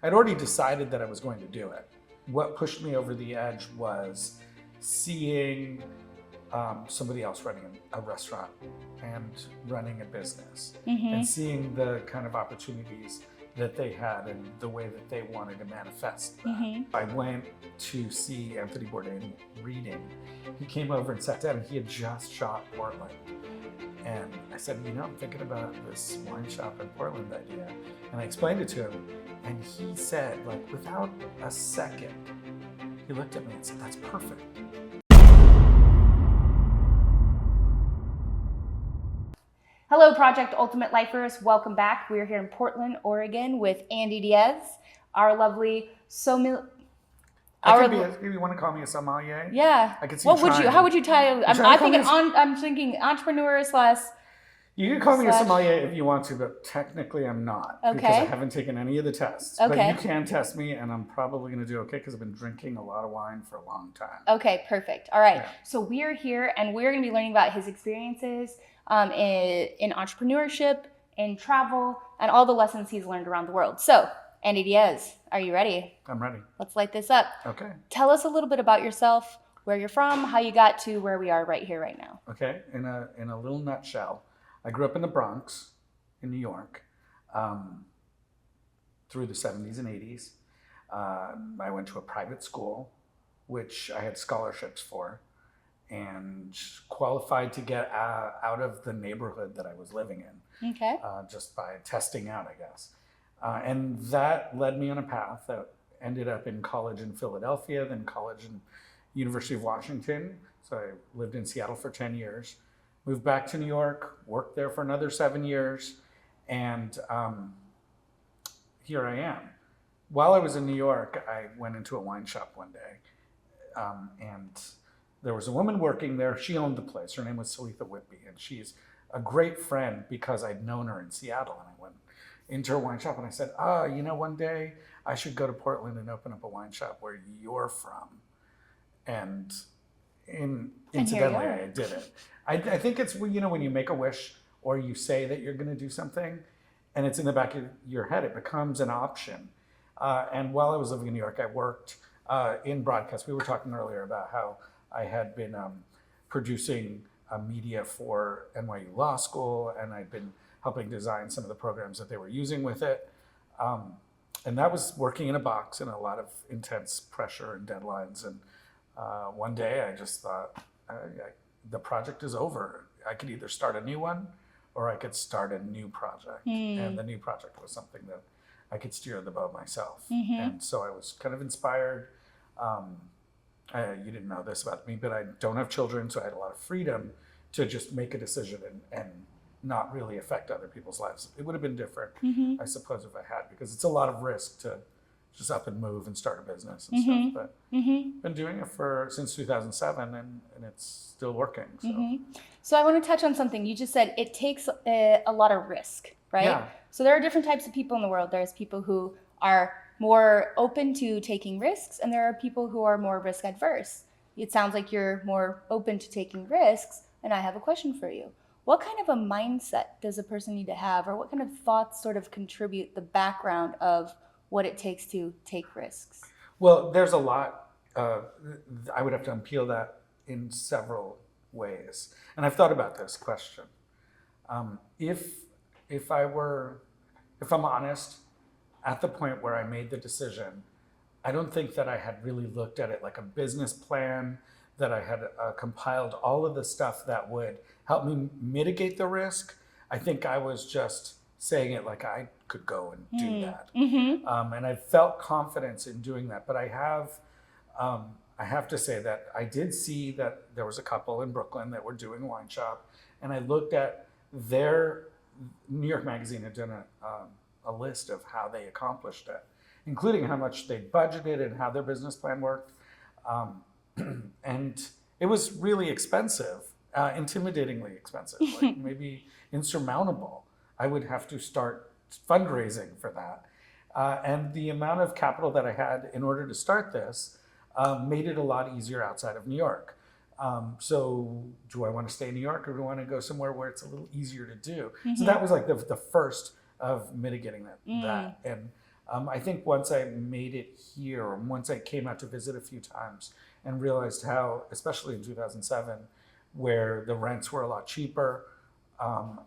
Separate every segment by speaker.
Speaker 1: I'd already decided that I was going to do it. What pushed me over the edge was seeing somebody else running a restaurant and running a business, and seeing the kind of opportunities that they had and the way that they wanted to manifest that. I went to see Anthony Bourdain reading. He came over and sat down, and he had just shot Portland. And I said, I'm thinking about this wine shop in Portland idea. And I explained it to him, and he said, like, without a second, he looked at me and said, that's perfect.
Speaker 2: Hello, Project Ultimate Lifers. Welcome back. We're here in Portland, Oregon with Andy Diaz, our lovely
Speaker 1: Maybe you want to call me a sommelier?
Speaker 2: Yeah.
Speaker 1: I can see
Speaker 2: How would you title? I'm thinking entrepreneur slash.
Speaker 1: You can call me a sommelier if you want to, but technically I'm not.
Speaker 2: Okay.
Speaker 1: Because I haven't taken any of the tests.
Speaker 2: Okay.
Speaker 1: But you can test me, and I'm probably going to do okay because I've been drinking a lot of wine for a long time.
Speaker 2: Okay, perfect. All right.
Speaker 1: Yeah.
Speaker 2: So we're here, and we're going to be learning about his experiences in entrepreneurship, in travel, and all the lessons he's learned around the world. So, Andy Diaz, are you ready?
Speaker 1: I'm ready.
Speaker 2: Let's light this up.
Speaker 1: Okay.
Speaker 2: Tell us a little bit about yourself, where you're from, how you got to where we are right here, right now.
Speaker 1: Okay. In a little nutshell, I grew up in the Bronx, in New York, through the 70s and 80s. I went to a private school, which I had scholarships for, and qualified to get out of the neighborhood that I was living in.
Speaker 2: Okay.
Speaker 1: Just by testing out, I guess. And that led me on a path that ended up in college in Philadelphia, then college in University of Washington. So I lived in Seattle for 10 years, moved back to New York, worked there for another 7 years, and here I am. While I was in New York, I went into a wine shop one day, and there was a woman working there. She owned the place. Her name was Salitha Whitby, and she's a great friend because I'd known her in Seattle. And I went into her wine shop and I said, one day I should go to Portland and open up a wine shop where you're from. And incidentally, I did it. I think it's, when you make a wish or you say that you're going to do something and it's in the back of your head, it becomes an option. And while I was living in New York, I worked in broadcast. We were talking earlier about how I had been producing media for NYU Law School, and I'd been helping design some of the programs that they were using with it. And that was working in a box and a lot of intense pressure and deadlines. And one day I just thought, the project is over. I could either start a new one or I could start a new project. And the new project was something that I could steer the boat myself. And so I was kind of inspired. You didn't know this about me, but I don't have children, so I had a lot of freedom to just make a decision and not really affect other people's lives. It would have been different, I suppose, if I had, because it's a lot of risk to just up and move and start a business and stuff. But been doing it since 2007, and it's still working. So.
Speaker 2: So I want to touch on something. You just said it takes a lot of risk, right?
Speaker 1: Yeah.
Speaker 2: So there are different types of people in the world. There's people who are more open to taking risks, and there are people who are more risk adverse. It sounds like you're more open to taking risks, and I have a question for you. What kind of a mindset does a person need to have, or what kind of thoughts sort of contribute the background of what it takes to take risks? Well,
Speaker 1: there's a lot. I would have to unpeel that in several ways. And I've thought about this question. If I'm honest, at the point where I made the decision, I don't think that I had really looked at it like a business plan, that I had compiled all of the stuff that would help me mitigate the risk. I think I was just saying it like I could go and do that. And I felt confidence in doing that. But I have to say that I did see that there was a couple in Brooklyn that were doing a wine shop, and I looked at New York Magazine had done a list of how they accomplished it, including how much they budgeted and how their business plan worked. And it was really expensive, intimidatingly expensive, like maybe insurmountable. I would have to start fundraising for that. And the amount of capital that I had in order to start this made it a lot easier outside of New York. So do I want to stay in New York, or do I want to go somewhere where it's a little easier to do? So that was like the first of mitigating that. And I think once I made it here, or once I came out to visit a few times and realized how, especially in 2007, where the rents were a lot cheaper,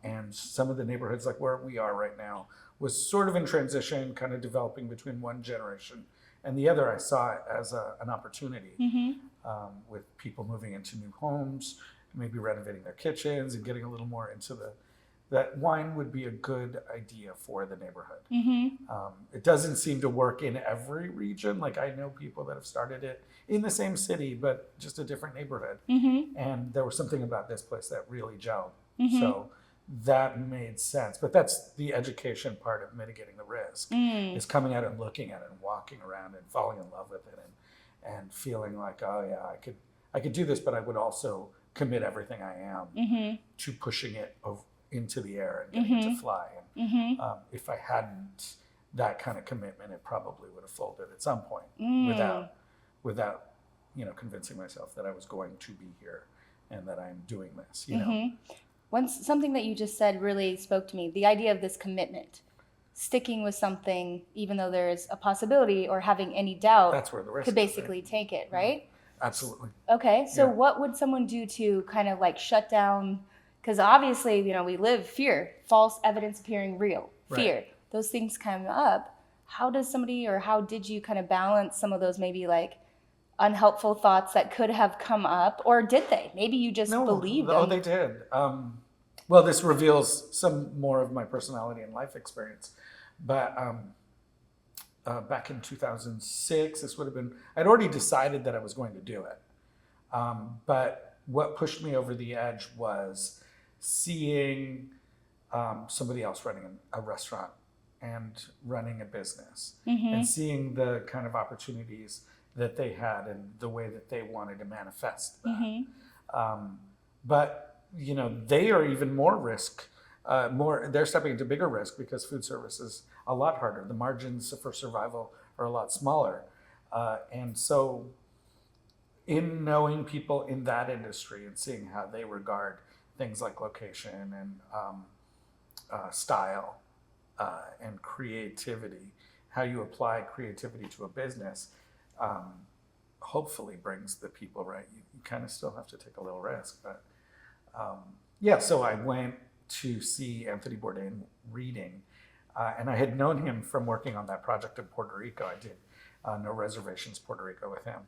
Speaker 1: and some of the neighborhoods like where we are right now was sort of in transition, kind of developing between one generation and the other. I saw it as an opportunity, with people moving into new homes, maybe renovating their kitchens and getting a little more into that wine would be a good idea for the neighborhood. It doesn't seem to work in every region. Like I know people that have started it in the same city, but just a different neighborhood. And there was something about this place that really gelled. So that made sense. But that's the education part of mitigating the risk, is coming out and looking at it and walking around and falling in love with it and feeling like, oh yeah, I could do this, but I would also commit everything I am to pushing it into the air and getting it to fly. And if I hadn't that kind of commitment, it probably would have folded at some point without convincing myself that I was going to be here and that I'm doing this.
Speaker 2: Something that you just said really spoke to me. The idea of this commitment, sticking with something even though there's a possibility, or having any doubt,
Speaker 1: that's where the risk
Speaker 2: could basically take it, right?
Speaker 1: Absolutely.
Speaker 2: Okay, so what would someone do to kind of like shut down? Because obviously, we live fear, false evidence appearing real, fear. Right. Those things come up. How does somebody, or how did you kind of balance some of those maybe like unhelpful thoughts that could have come up, or did they? Maybe you just believed them.
Speaker 1: Oh, they did. Well, this reveals some more of my personality and life experience. But back in 2006, this would have been, I'd already decided that I was going to do it. But what pushed me over the edge was seeing somebody else running a restaurant and running a business, and seeing the kind of opportunities that they had and the way that they wanted to manifest that. But they are even more risk. They're stepping into bigger risk because food service is a lot harder. The margins for survival are a lot smaller, and so in knowing people in that industry and seeing how they regard things like location and style and creativity, how you apply creativity to a business, hopefully brings the people right. You kind of still have to take a little risk, but so I went to see Anthony Bourdain reading, and I had known him from working on that project in Puerto Rico. I did No Reservations Puerto Rico with him,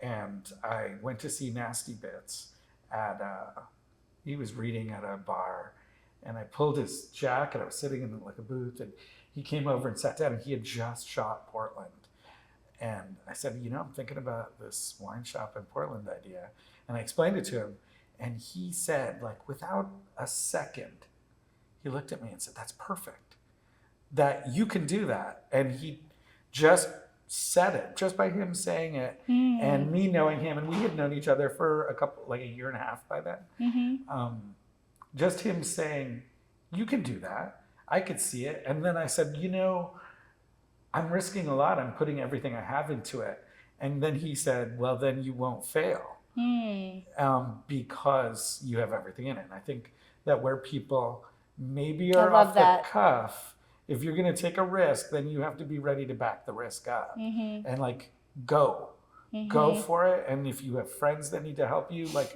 Speaker 1: and I went to see Nasty Bits he was reading at a bar, and I pulled his jacket. I was sitting in like a booth, and he came over and sat down, and he had just shot Portland. And I said, I'm thinking about this wine shop in Portland idea. And I explained it to him. And he said, like, without a second, he looked at me and said, that's perfect. That you can do that. And he just said it, just by him saying it, and me knowing him. And we had known each other for a year and a half by then. Just him saying, you can do that. I could see it. And then I said, I'm risking a lot. I'm putting everything I have into it. And then he said, well, then you won't fail. Because you have everything in it. And I think that where people maybe are off the cuff, if you're going to take a risk, then you have to be ready to back the risk up and like go for it. And if you have friends that need to help you, like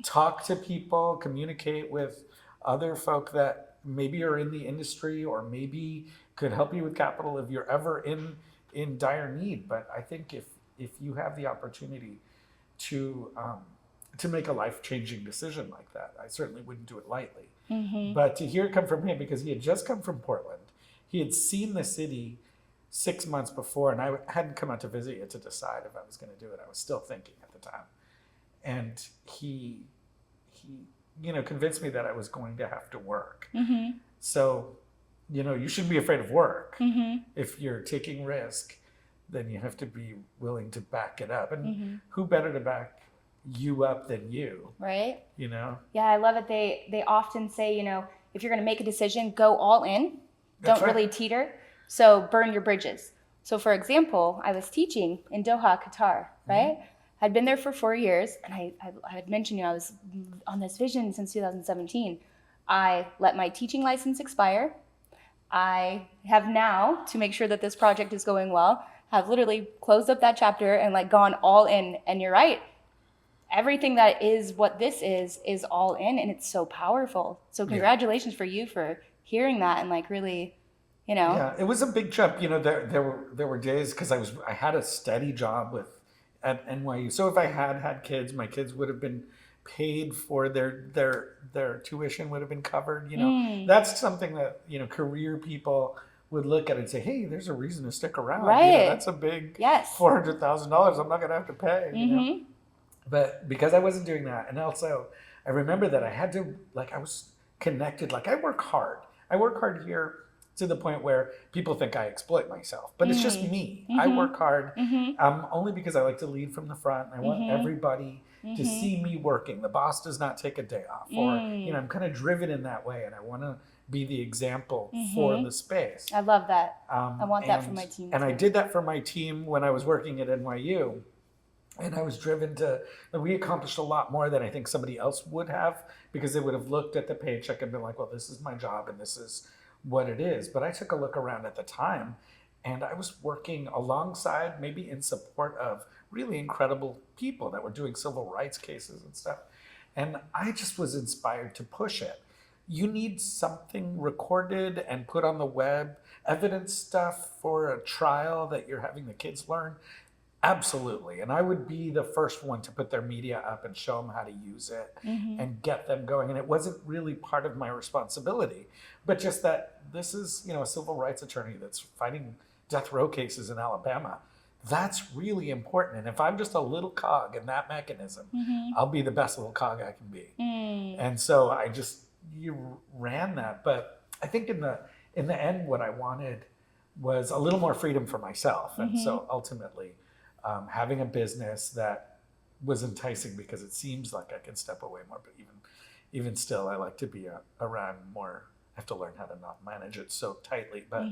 Speaker 1: talk to people, communicate with other folk that maybe are in the industry or maybe could help you with capital if you're ever in dire need. But I think if you have the opportunity to make a life-changing decision like that, I certainly wouldn't do it lightly. But to hear it come from him, because he had just come from Portland, he had seen the city 6 months before, and I hadn't come out to visit yet to decide if I was going to do it. I was still thinking at the time, and he convinced me that I was going to have to work. So, you shouldn't be afraid of work. If you're taking risk, then you have to be willing to back it up. And who better to back you up than you? Right.
Speaker 2: Yeah, I love it. They often say, if you're going to make a decision, go all in. Don't really teeter. So burn your bridges. So for example, I was teaching in Doha, Qatar, right? I'd been there for 4 years, and I had mentioned, I was on this vision since 2017. I let my teaching license expire. I have now, to make sure that this project is going well, have literally closed up that chapter and like gone all in. And you're right. Everything that is what this is all in, and it's so powerful. So congratulations for you for hearing that and like really,
Speaker 1: Yeah, it was a big jump. There were days because I had a steady job at NYU. So if I had kids, my kids would have been paid for their tuition would have been covered. That's something that career people would look at and say, hey, there's a reason to stick around.
Speaker 2: Right.
Speaker 1: That's a big
Speaker 2: Yes.
Speaker 1: $400,000 I'm not going to have to pay. But because I wasn't doing that, and also I remember that I had to, like, I was connected. Like, I work hard. I work hard here to the point where people think I exploit myself, but it's just me. I work hard only because I like to lead from the front. I want everybody to see me working. The boss does not take a day off, or I'm kind of driven in that way, and I want to be the example for the space.
Speaker 2: I love that. I want that for my team.
Speaker 1: And I did that for my team when I was working at NYU. And I was driven we accomplished a lot more than I think somebody else would have, because they would have looked at the paycheck and been like, well, this is my job and this is what it is. But I took a look around at the time, and I was working alongside, maybe in support of, really incredible people that were doing civil rights cases and stuff. And I just was inspired to push it. You need something recorded and put on the web, evidence stuff for a trial that you're having the kids learn. Absolutely. And I would be the first one to put their media up and show them how to use it and get them going. And it wasn't really part of my responsibility, but just that this is, a civil rights attorney that's fighting death row cases in Alabama. That's really important. And if I'm just a little cog in that mechanism, I'll be the best little cog I can be. And so you ran that. But I think in the end, what I wanted was a little more freedom for myself. And so ultimately, having a business that was enticing, because it seems like I can step away more, but even still, I like to be around more. I have to learn how to not manage it so tightly. But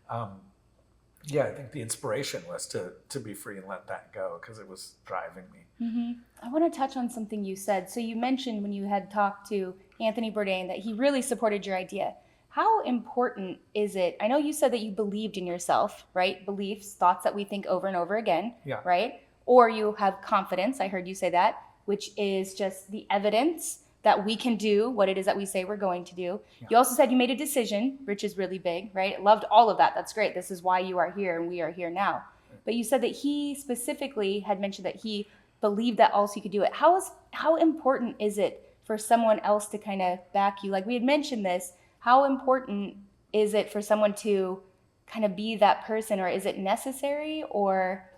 Speaker 1: I think the inspiration was to be free and let that go, because it was driving me.
Speaker 2: I want to touch on something you said. So you mentioned when you had talked to Anthony Bourdain that he really supported your idea. How important is it? I know you said that you believed in yourself, right? Beliefs, thoughts that we think over and over again, right? Or you have confidence, I heard you say that, which is just the evidence that we can do what it is that we say we're going to do. You also said you made a decision, which is really big, right? Loved all of that. That's great. This is why you are here and we are here now. But you said that he specifically had mentioned that he believed that also you could do it. How important is it for someone else to kind of back you? Like we had mentioned this. How important is it for someone to kind of be that person, or is it necessary? Or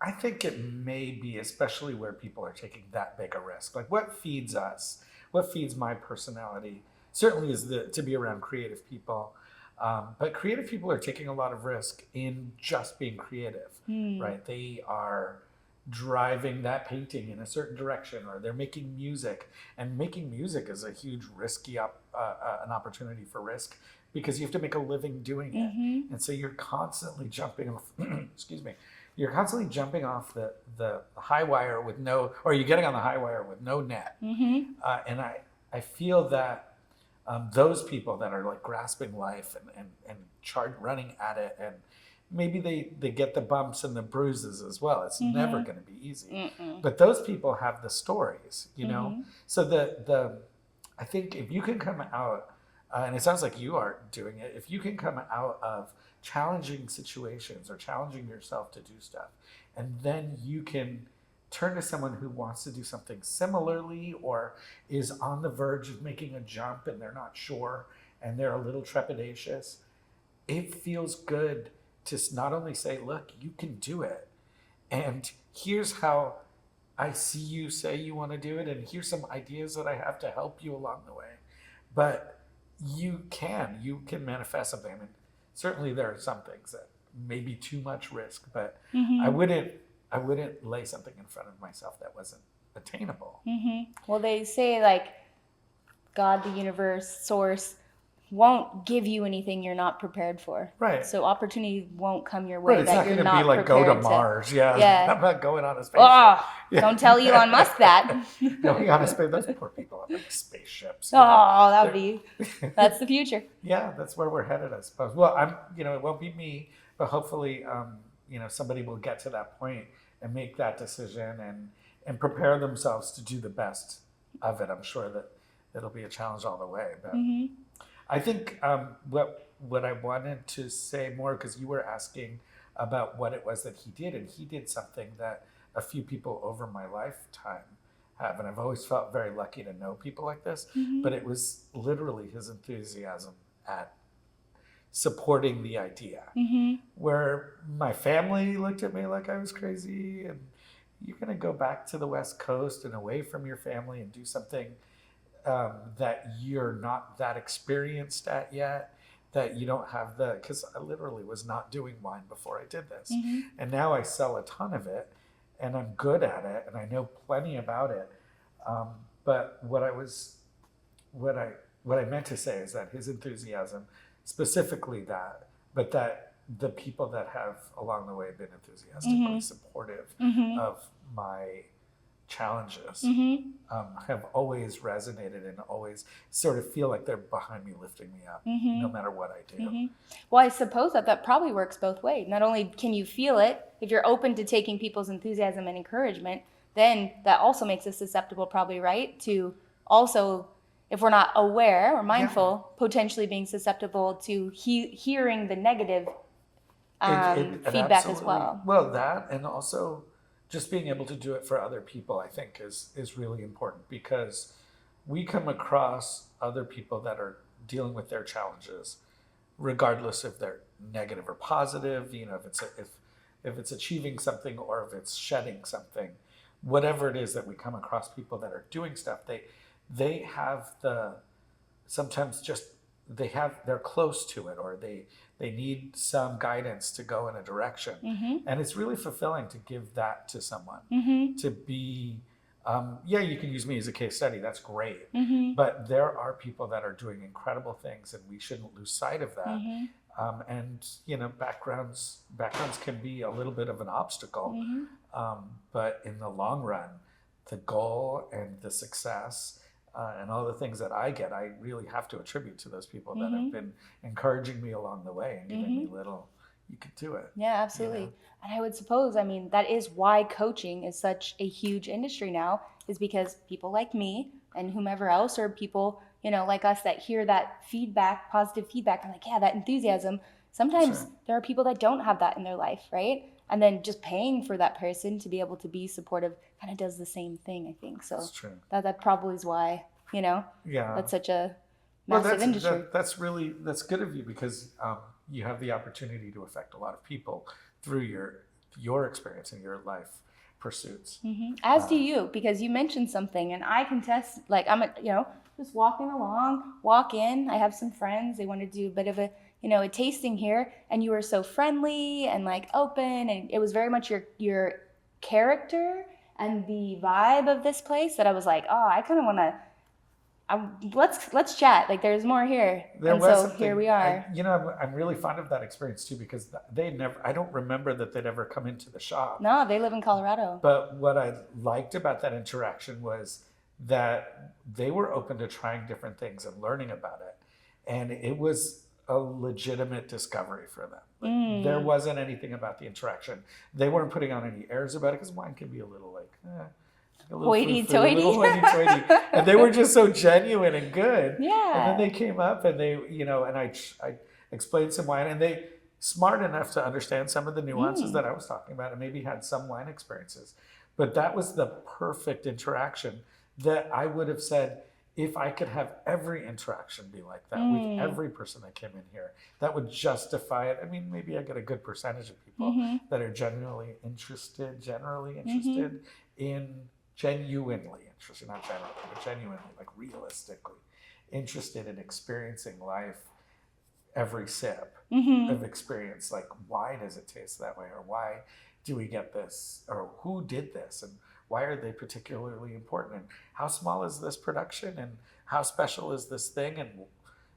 Speaker 1: I think it may be, especially where people are taking that big a risk. Like, what feeds us, what feeds my personality, certainly is to be around creative people. But creative people are taking a lot of risk in just being creative, right? They are driving that painting in a certain direction, or they're making music, and making music is a huge risky an opportunity for risk, because you have to make a living doing it. And so you're constantly jumping off you're constantly jumping off the high wire with no, or you're getting on the high wire with no net. And I feel that those people that are like grasping life and running at it, and maybe they get the bumps and the bruises as well. It's never going to be easy. But those people have the stories, So I think if you can come out, and it sounds like you are doing it, if you can come out of challenging situations or challenging yourself to do stuff, and then you can turn to someone who wants to do something similarly, or is on the verge of making a jump and they're not sure and they're a little trepidatious, it feels good to not only say, look, you can do it, and here's how I see you say you want to do it, and here's some ideas that I have to help you along the way. But you can manifest something. I mean, certainly there are some things that may be too much risk, but I wouldn't lay something in front of myself that wasn't attainable.
Speaker 2: Well, they say like God, the universe, source, won't give you anything you're not prepared for.
Speaker 1: Right.
Speaker 2: So opportunity won't come your way
Speaker 1: Right, it's
Speaker 2: that
Speaker 1: not
Speaker 2: you're
Speaker 1: going to
Speaker 2: not
Speaker 1: be like go to
Speaker 2: prepared
Speaker 1: Mars. Yeah,
Speaker 2: Yeah.
Speaker 1: I'm not going on a spaceship.
Speaker 2: Oh,
Speaker 1: Yeah.
Speaker 2: don't tell Elon Musk that.
Speaker 1: Going on a space. Those poor people have like spaceships.
Speaker 2: Oh, that's the future.
Speaker 1: Yeah, that's where we're headed, I suppose. Well, it won't be me, but hopefully, somebody will get to that point and make that decision and prepare themselves to do the best of it. I'm sure that it'll be a challenge all the way. But I think what I wanted to say more, because you were asking about what it was that he did, and he did something that a few people over my lifetime have, and I've always felt very lucky to know people like this, but it was literally his enthusiasm at supporting the idea, where my family looked at me like I was crazy, and you're going to go back to the West Coast and away from your family and do something that you're not that experienced at yet, that you don't have because I literally was not doing wine before I did this. And now I sell a ton of it and I'm good at it and I know plenty about it. But what I meant to say is that his enthusiasm, specifically that, but that the people that have along the way been enthusiastically supportive of my challenges have always resonated and always sort of feel like they're behind me, lifting me up, no matter what I do.
Speaker 2: Well, I suppose that probably works both ways. Not only can you feel it, if you're open to taking people's enthusiasm and encouragement, then that also makes us susceptible, probably, right, to also, if we're not aware or mindful, potentially being susceptible to hearing the negative feedback as well.
Speaker 1: Well, that, and also just being able to do it for other people, I think is really important, because we come across other people that are dealing with their challenges, regardless if they're negative or positive, if it's achieving something or if it's shedding something, whatever it is that we come across people that are doing stuff, they have they're close to it, or they need some guidance to go in a direction. And it's really fulfilling to give that to someone, to be, you can use me as a case study. That's great. But there are people that are doing incredible things and we shouldn't lose sight of that. And, backgrounds can be a little bit of an obstacle. But in the long run, the goal and the success and all the things that I get, I really have to attribute to those people that have been encouraging me along the way and giving me little, you could do it.
Speaker 2: Yeah, absolutely. And I would suppose, that is why coaching is such a huge industry now, is because people like me and whomever else, or people, like us, that hear that feedback, positive feedback, I'm like, yeah, that enthusiasm. Sometimes there are people that don't have that in their life, right? And then just paying for that person to be able to be supportive kind of does the same thing, I think. So that probably is why, that's such a massive industry.
Speaker 1: That's good of you, because you have the opportunity to affect a lot of people through your experience and your life pursuits.
Speaker 2: As do you, because you mentioned something, and I can test. Like, I'm just walking along, walk in. I have some friends. They want to do a bit of a tasting here, and you were so friendly and like open, and it was very much your character and the vibe of this place that I was like, oh, I kind of want to. Let's chat. Like, there's more here. Here we are.
Speaker 1: I'm really fond of that experience too, because I don't remember that they'd ever come into the shop.
Speaker 2: No, they live in Colorado.
Speaker 1: But what I liked about that interaction was that they were open to trying different things and learning about it. And it was a legitimate discovery for them. There wasn't anything about the interaction. They weren't putting on any airs about it, because wine can be a little like,
Speaker 2: hoity-toity.
Speaker 1: And they were just so genuine and good.
Speaker 2: Yeah.
Speaker 1: And then they came up and they, and I explained some wine, and they smart enough to understand some of the nuances that I was talking about, and maybe had some wine experiences. But that was the perfect interaction that I would have said, if I could have every interaction be like that with every person that came in here, that would justify it. Maybe I get a good percentage of people that are genuinely interested in, genuinely interested, not generally, but genuinely, like realistically interested in experiencing life, every sip of experience. Like, why does it taste that way? Or why do we get this? Or who did this? And why are they particularly important? And how small is this production? And how special is this thing? And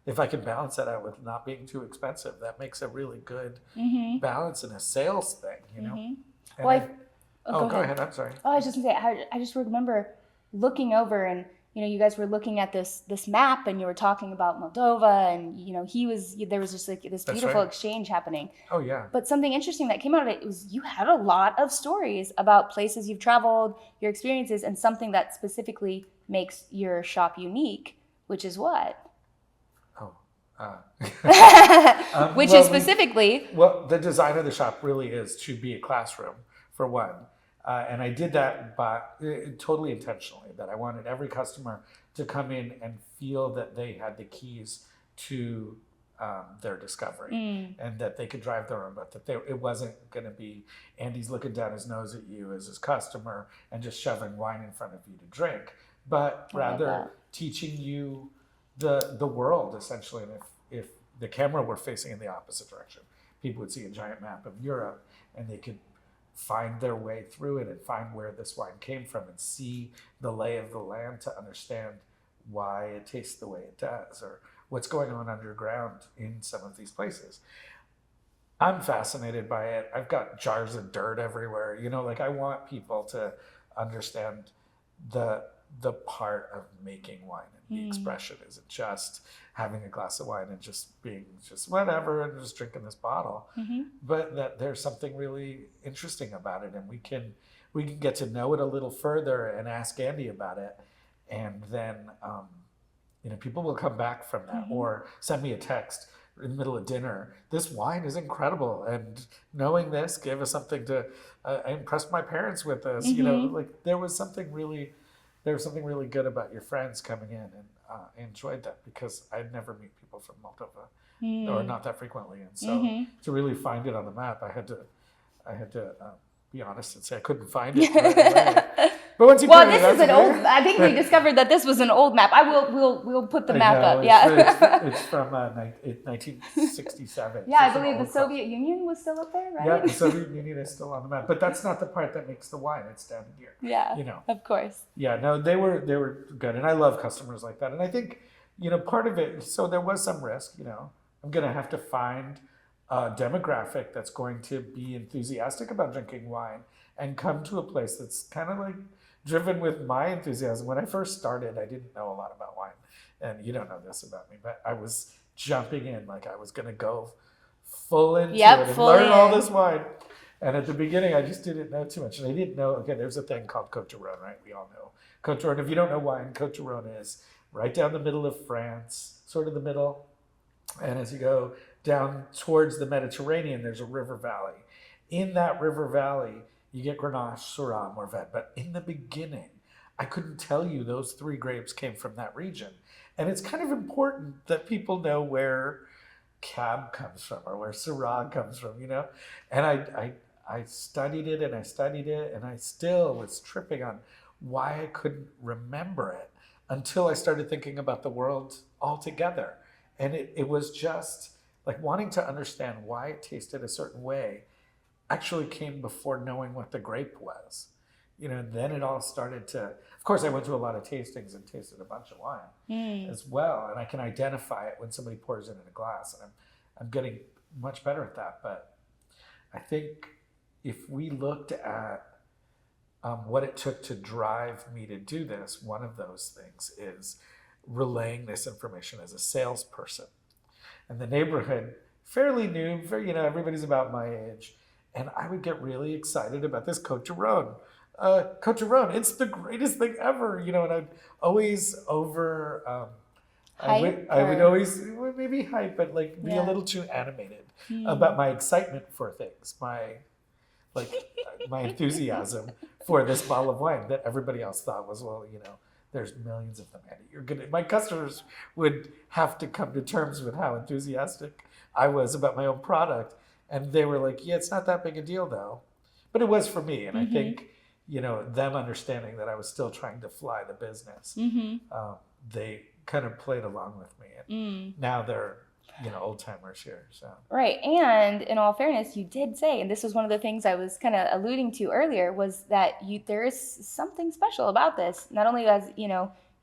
Speaker 1: if I can balance that out with not being too expensive, that makes a really good
Speaker 2: Mm-hmm.
Speaker 1: balance in a sales thing,
Speaker 2: Mm-hmm.
Speaker 1: And
Speaker 2: Well,
Speaker 1: go ahead. I'm sorry.
Speaker 2: Oh, I was just gonna say, I just remember looking over, and you guys were looking at this map, and you were talking about Moldova, and there was just like this
Speaker 1: That's
Speaker 2: beautiful
Speaker 1: right.
Speaker 2: exchange happening.
Speaker 1: Oh yeah.
Speaker 2: But something interesting that came out of it was you had a lot of stories about places you've traveled, your experiences, and something that specifically makes your shop unique, which is what?
Speaker 1: Oh. Uh,
Speaker 2: Which
Speaker 1: well,
Speaker 2: is specifically.
Speaker 1: the design of the shop really is to be a classroom for one. And I did that totally intentionally, that I wanted every customer to come in and feel that they had the keys to their discovery and that they could drive their own, but that it wasn't going to be Andy's looking down his nose at you as his customer and just shoving wine in front of you to drink, but rather teaching you the world, essentially. And if the camera were facing in the opposite direction, people would see a giant map of Europe and they could find their way through it and find where this wine came from and see the lay of the land to understand why it tastes the way it does or what's going on underground in some of these places. I'm fascinated by it. I've got jars of dirt everywhere. Like I want people to understand the part of making wine, and the expression isn't just having a glass of wine and just being just whatever and just drinking this bottle, but that there's something really interesting about it, and we can get to know it a little further and ask Andy about it, and then people will come back from that or send me a text in the middle of dinner. This wine is incredible, and knowing this gave us something to. I impressed my parents with this. Like there was something really good about your friends coming in, and I enjoyed that because I'd never meet people from Moldova, or not that frequently, and so to really find it on the map, I had to be honest and say I couldn't find it right away. But once you
Speaker 2: Well, this is an old. I think we discovered that this was an old map. We'll put the map up.
Speaker 1: It's from 1967.
Speaker 2: Yeah, I believe the Soviet Union was still up there, right?
Speaker 1: Yeah, the Soviet Union is still on the map, but that's not the part that makes the wine. It's down here.
Speaker 2: Yeah, of course.
Speaker 1: Yeah, no, they were good, and I love customers like that. And I think part of it. So there was some risk. I'm going to have to find a demographic that's going to be enthusiastic about drinking wine and come to a place that's kind of like driven with my enthusiasm. When I first started, I didn't know a lot about wine, and you don't know this about me, but I was jumping in like I was going to go full into it and learn all this wine. And at the beginning, I just didn't know too much, and I didn't know. Okay, there's a thing called Côte du Rhône, right? We all know Côte du Rhône. If you don't know wine, Côte du Rhône is right down the middle of France, sort of the middle, and as you go down towards the Mediterranean, there's a river valley. In that river valley, you get Grenache, Syrah, Morvet. But in the beginning, I couldn't tell you those three grapes came from that region. And it's kind of important that people know where Cab comes from or where Syrah comes from, And I studied it and I studied it, and I still was tripping on why I couldn't remember it until I started thinking about the world altogether. And it was just like wanting to understand why it tasted a certain way actually came before knowing what the grape was. Then it all started to, of course I went to a lot of tastings and tasted a bunch of wine as well. And I can identify it when somebody pours it in a glass, and I'm getting much better at that. But I think if we looked at what it took to drive me to do this, one of those things is relaying this information as a salesperson. And the neighborhood, fairly new, everybody's about my age. And I would get really excited about this Côte du Rhône. Côte du Rhône, it's the greatest thing ever, and I'd always I would always maybe hype, but like be a little too animated about my excitement for things, my enthusiasm for this bottle of wine that everybody else thought was, there's millions of them, Andy. My customers would have to come to terms with how enthusiastic I was about my own product. And they were like, yeah, it's not that big a deal though. But it was for me. And I think, them understanding that I was still trying to fly the business, they kind of played along with me. And now they're, old timers here. So
Speaker 2: Right. And in all fairness, you did say, and this was one of the things I was kind of alluding to earlier, was that there is something special about this. Not only as,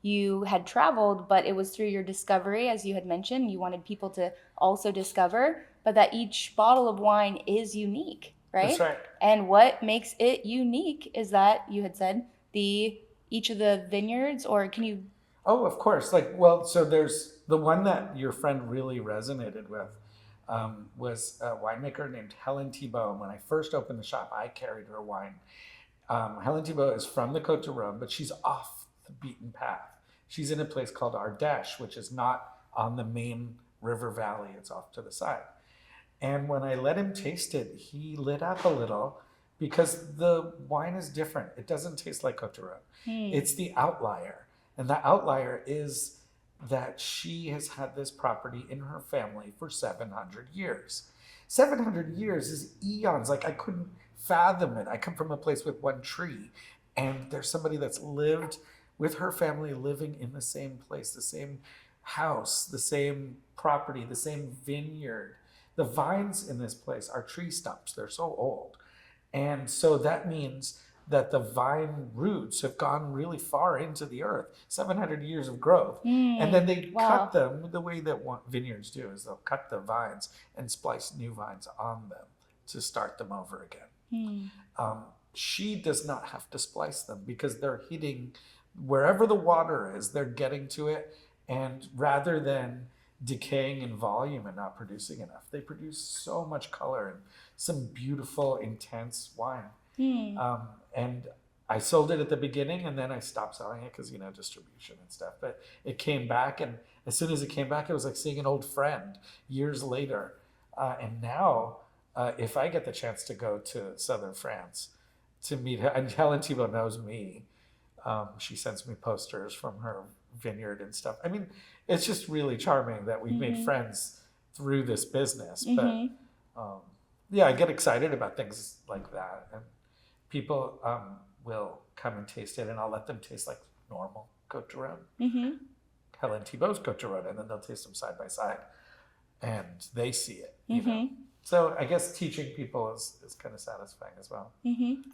Speaker 2: you had traveled, but it was through your discovery, as you had mentioned. You wanted people to also discover, but that each bottle of wine is unique, right?
Speaker 1: That's right.
Speaker 2: And what makes it unique is that you had said each of the vineyards, or can you?
Speaker 1: Oh, of course. Like, well, so there's the one that your friend really resonated with was a winemaker named Helen Thibault. When I first opened the shop, I carried her wine. Helen Thibault is from the Côte d'Rome, but she's off the beaten path. She's in a place called Ardèche, which is not on the main river valley. It's off to the side. And when I let him taste it, he lit up a little because the wine is different. It doesn't taste like Côte d'Rome. It's the outlier. And the outlier is that she has had this property in her family for 700 years. 700 years is eons. Like, I couldn't fathom it. I come from a place with one tree, and there's somebody that's lived with her family, living in the same place, the same house, the same property, the same vineyard. The vines in this place are tree stumps. They're so old. And so that means that the vine roots have gone really far into the earth, 700 years of growth. And then they cut them the way that vineyards do, is they'll cut the vines and splice new vines on them to start them over again. She does not have to splice them because they're hitting wherever the water is, they're getting to it. And rather than decaying in volume and not producing enough, they produce so much color and some beautiful, intense wine. And I sold it at the beginning, and then I stopped selling it because, distribution and stuff. But it came back, and as soon as it came back, it was like seeing an old friend years later. And now, if I get the chance to go to southern France to meet her, and Helen Thibault knows me, she sends me posters from her vineyard and stuff. I mean, it's just really charming that we've made friends through this business. But I get excited about things like that. And people will come and taste it, and I'll let them taste like normal Côte d'Rome. Helen Thibault's Côte d'Rome, and then they'll taste them side by side, and they see it. You know? So I guess teaching people is kind of satisfying as well.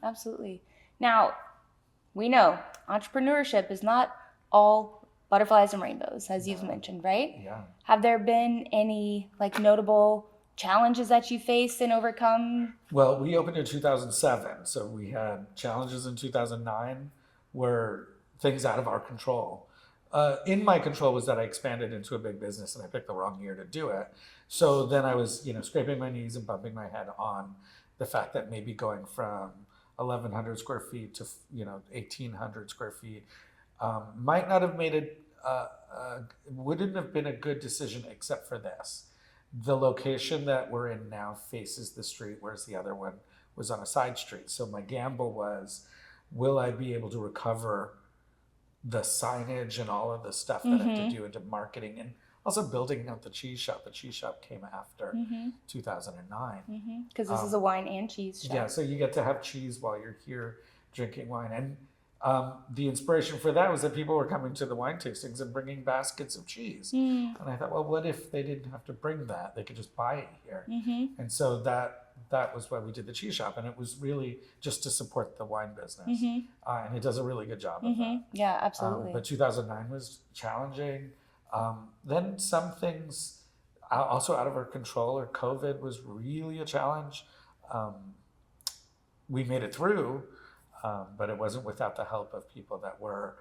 Speaker 2: Absolutely. Now, we know entrepreneurship is not all butterflies and rainbows, as you've mentioned, right?
Speaker 1: Yeah.
Speaker 2: Have there been any notable challenges that you faced and overcome?
Speaker 1: Well, we opened in 2007, so we had challenges in 2009 were things out of our control. In my control was that I expanded into a big business and I picked the wrong year to do it. So then I was, scraping my knees and bumping my head on the fact that maybe going from 1,100 square feet to, 1,800 square feet might not have made it, wouldn't have been a good decision except for this. The location that we're in now faces the street, whereas the other one was on a side street. So my gamble was, will I be able to recover the signage and all of the stuff that I have to do into marketing and also building out the cheese shop. The cheese shop came after 2009.
Speaker 2: Because this is a wine and cheese shop.
Speaker 1: Yeah, so you get to have cheese while you're here drinking wine. And the inspiration for that was that people were coming to the wine tastings and bringing baskets of cheese. And I thought, well, what if they didn't have to bring that? They could just buy it here. And so that was why we did the cheese shop. And it was really just to support the wine business. And it does a really good job of that.
Speaker 2: Yeah, absolutely.
Speaker 1: But 2009 was challenging. Then some things also out of our control, or COVID was really a challenge. We made it through. But it wasn't without the help of people that were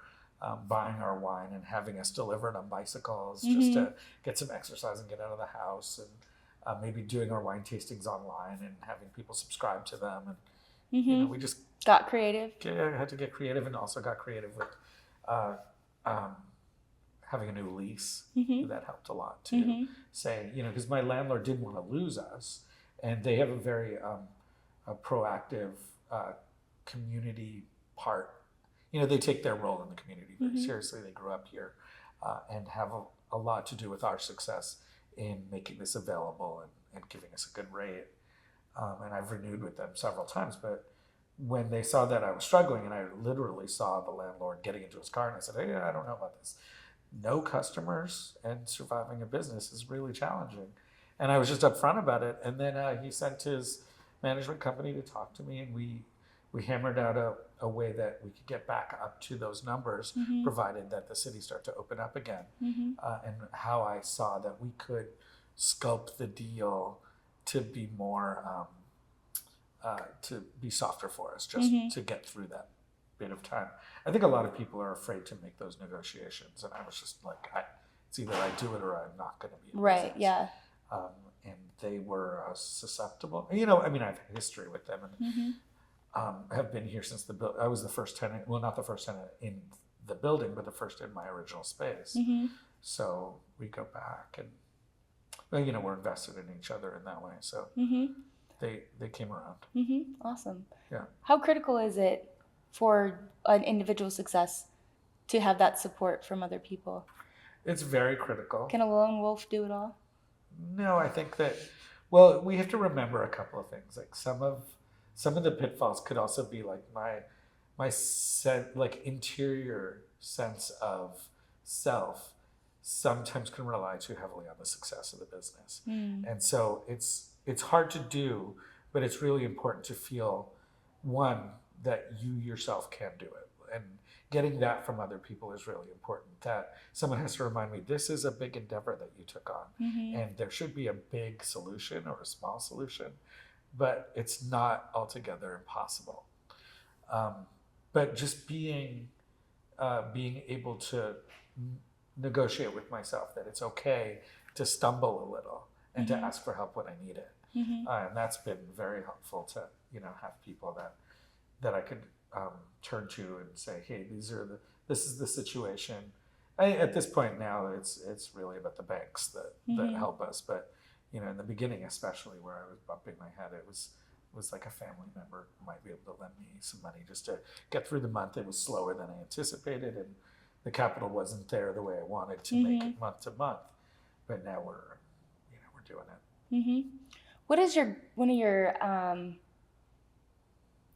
Speaker 1: buying our wine and having us delivered on bicycles just to get some exercise and get out of the house, and maybe doing our wine tastings online and having people subscribe to them. And we just
Speaker 2: got creative.
Speaker 1: Had to get creative, and also got creative with having a new lease. That helped a lot too. Say, because my landlord didn't want to lose us, and they have a very proactive community part. They take their role in the community very seriously. They grew up here and have a lot to do with our success in making this available and giving us a good rate. And I've renewed with them several times, but when they saw that I was struggling, and I literally saw the landlord getting into his car, and I said, hey, I don't know about this. No customers and surviving a business is really challenging. And I was just upfront about it. And then he sent his management company to talk to me, and we we hammered out a way that we could get back up to those numbers, provided that the city start to open up again. And how I saw that we could sculpt the deal to be more, to be softer for us, just to get through that bit of time. I think a lot of people are afraid to make those negotiations, and I was just like, it's either I do it or I'm not going to be in
Speaker 2: Right.
Speaker 1: business.
Speaker 2: Yeah.
Speaker 1: And they were susceptible. You know, I mean, I have history with them, and have been here since I was the first tenant. Well, not the first tenant in the building, but the first in my original space. So we go back, and well, you know, we're invested in each other in that way. So they came around.
Speaker 2: Awesome.
Speaker 1: Yeah.
Speaker 2: How critical is it for an individual success to have that support from other people?
Speaker 1: It's very critical.
Speaker 2: Can a lone wolf do it all?
Speaker 1: No, I think that, well, we have to remember a couple of things. Like some of the pitfalls could also be like like interior sense of self sometimes can rely too heavily on the success of the business. And so it's hard to do, but it's really important to feel, one, that you yourself can do it. And getting that from other people is really important. That someone has to remind me, this is a big endeavor that you took on. And there should be a big solution or a small solution, but it's not altogether impossible. But just being able to negotiate with myself that it's okay to stumble a little and to ask for help when I need it. And that's been very helpful to, you know, have people that I could turn to and say, hey, this is the situation. At this point now, it's really about the banks that help us. But, you know, in the beginning, especially where I was bumping my head, it was like a family member might be able to lend me some money just to get through the month. It was slower than I anticipated, and the capital wasn't there the way I wanted to make it month to month. But now we're doing it.
Speaker 2: What is one of your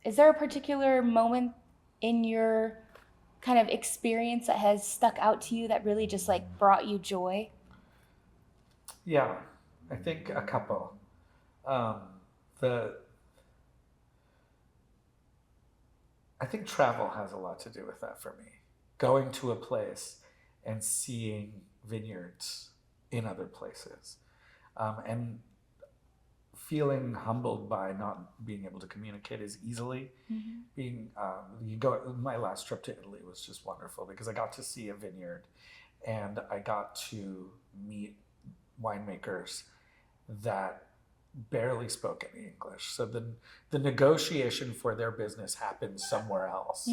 Speaker 2: is there a particular moment in your kind of experience that has stuck out to you that really just like brought you joy?
Speaker 1: Yeah, I think a couple. I think travel has a lot to do with that for me. Going to a place and seeing vineyards in other places, and feeling humbled by not being able to communicate as easily. My last trip to Italy was just wonderful because I got to see a vineyard and I got to meet winemakers that barely spoke any English. So the negotiation for their business happens somewhere else.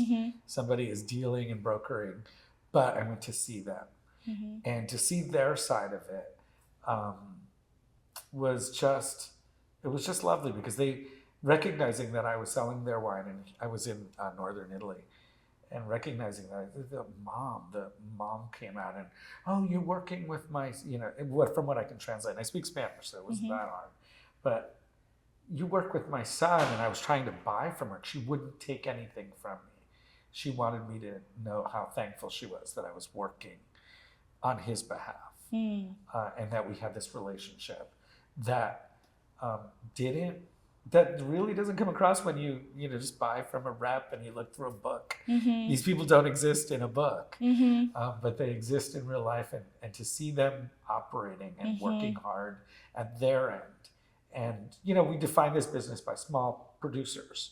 Speaker 1: Somebody is dealing and brokering, but I went to see them. And to see their side of it was just lovely, because they, recognizing that I was selling their wine, and I was in northern Italy, and recognizing that the mom came out and, oh, you're working with my, you know, from what I can translate, and I speak Spanish, so it wasn't that hard, but you work with my son, and I was trying to buy from her. She wouldn't take anything from me. She wanted me to know how thankful she was that I was working on his behalf, and that we had this relationship that that really doesn't come across when you just buy from a rep and you look through a book. These people don't exist in a book, but they exist in real life, and to see them operating and working hard at their end. And, you know, we define this business by small producers,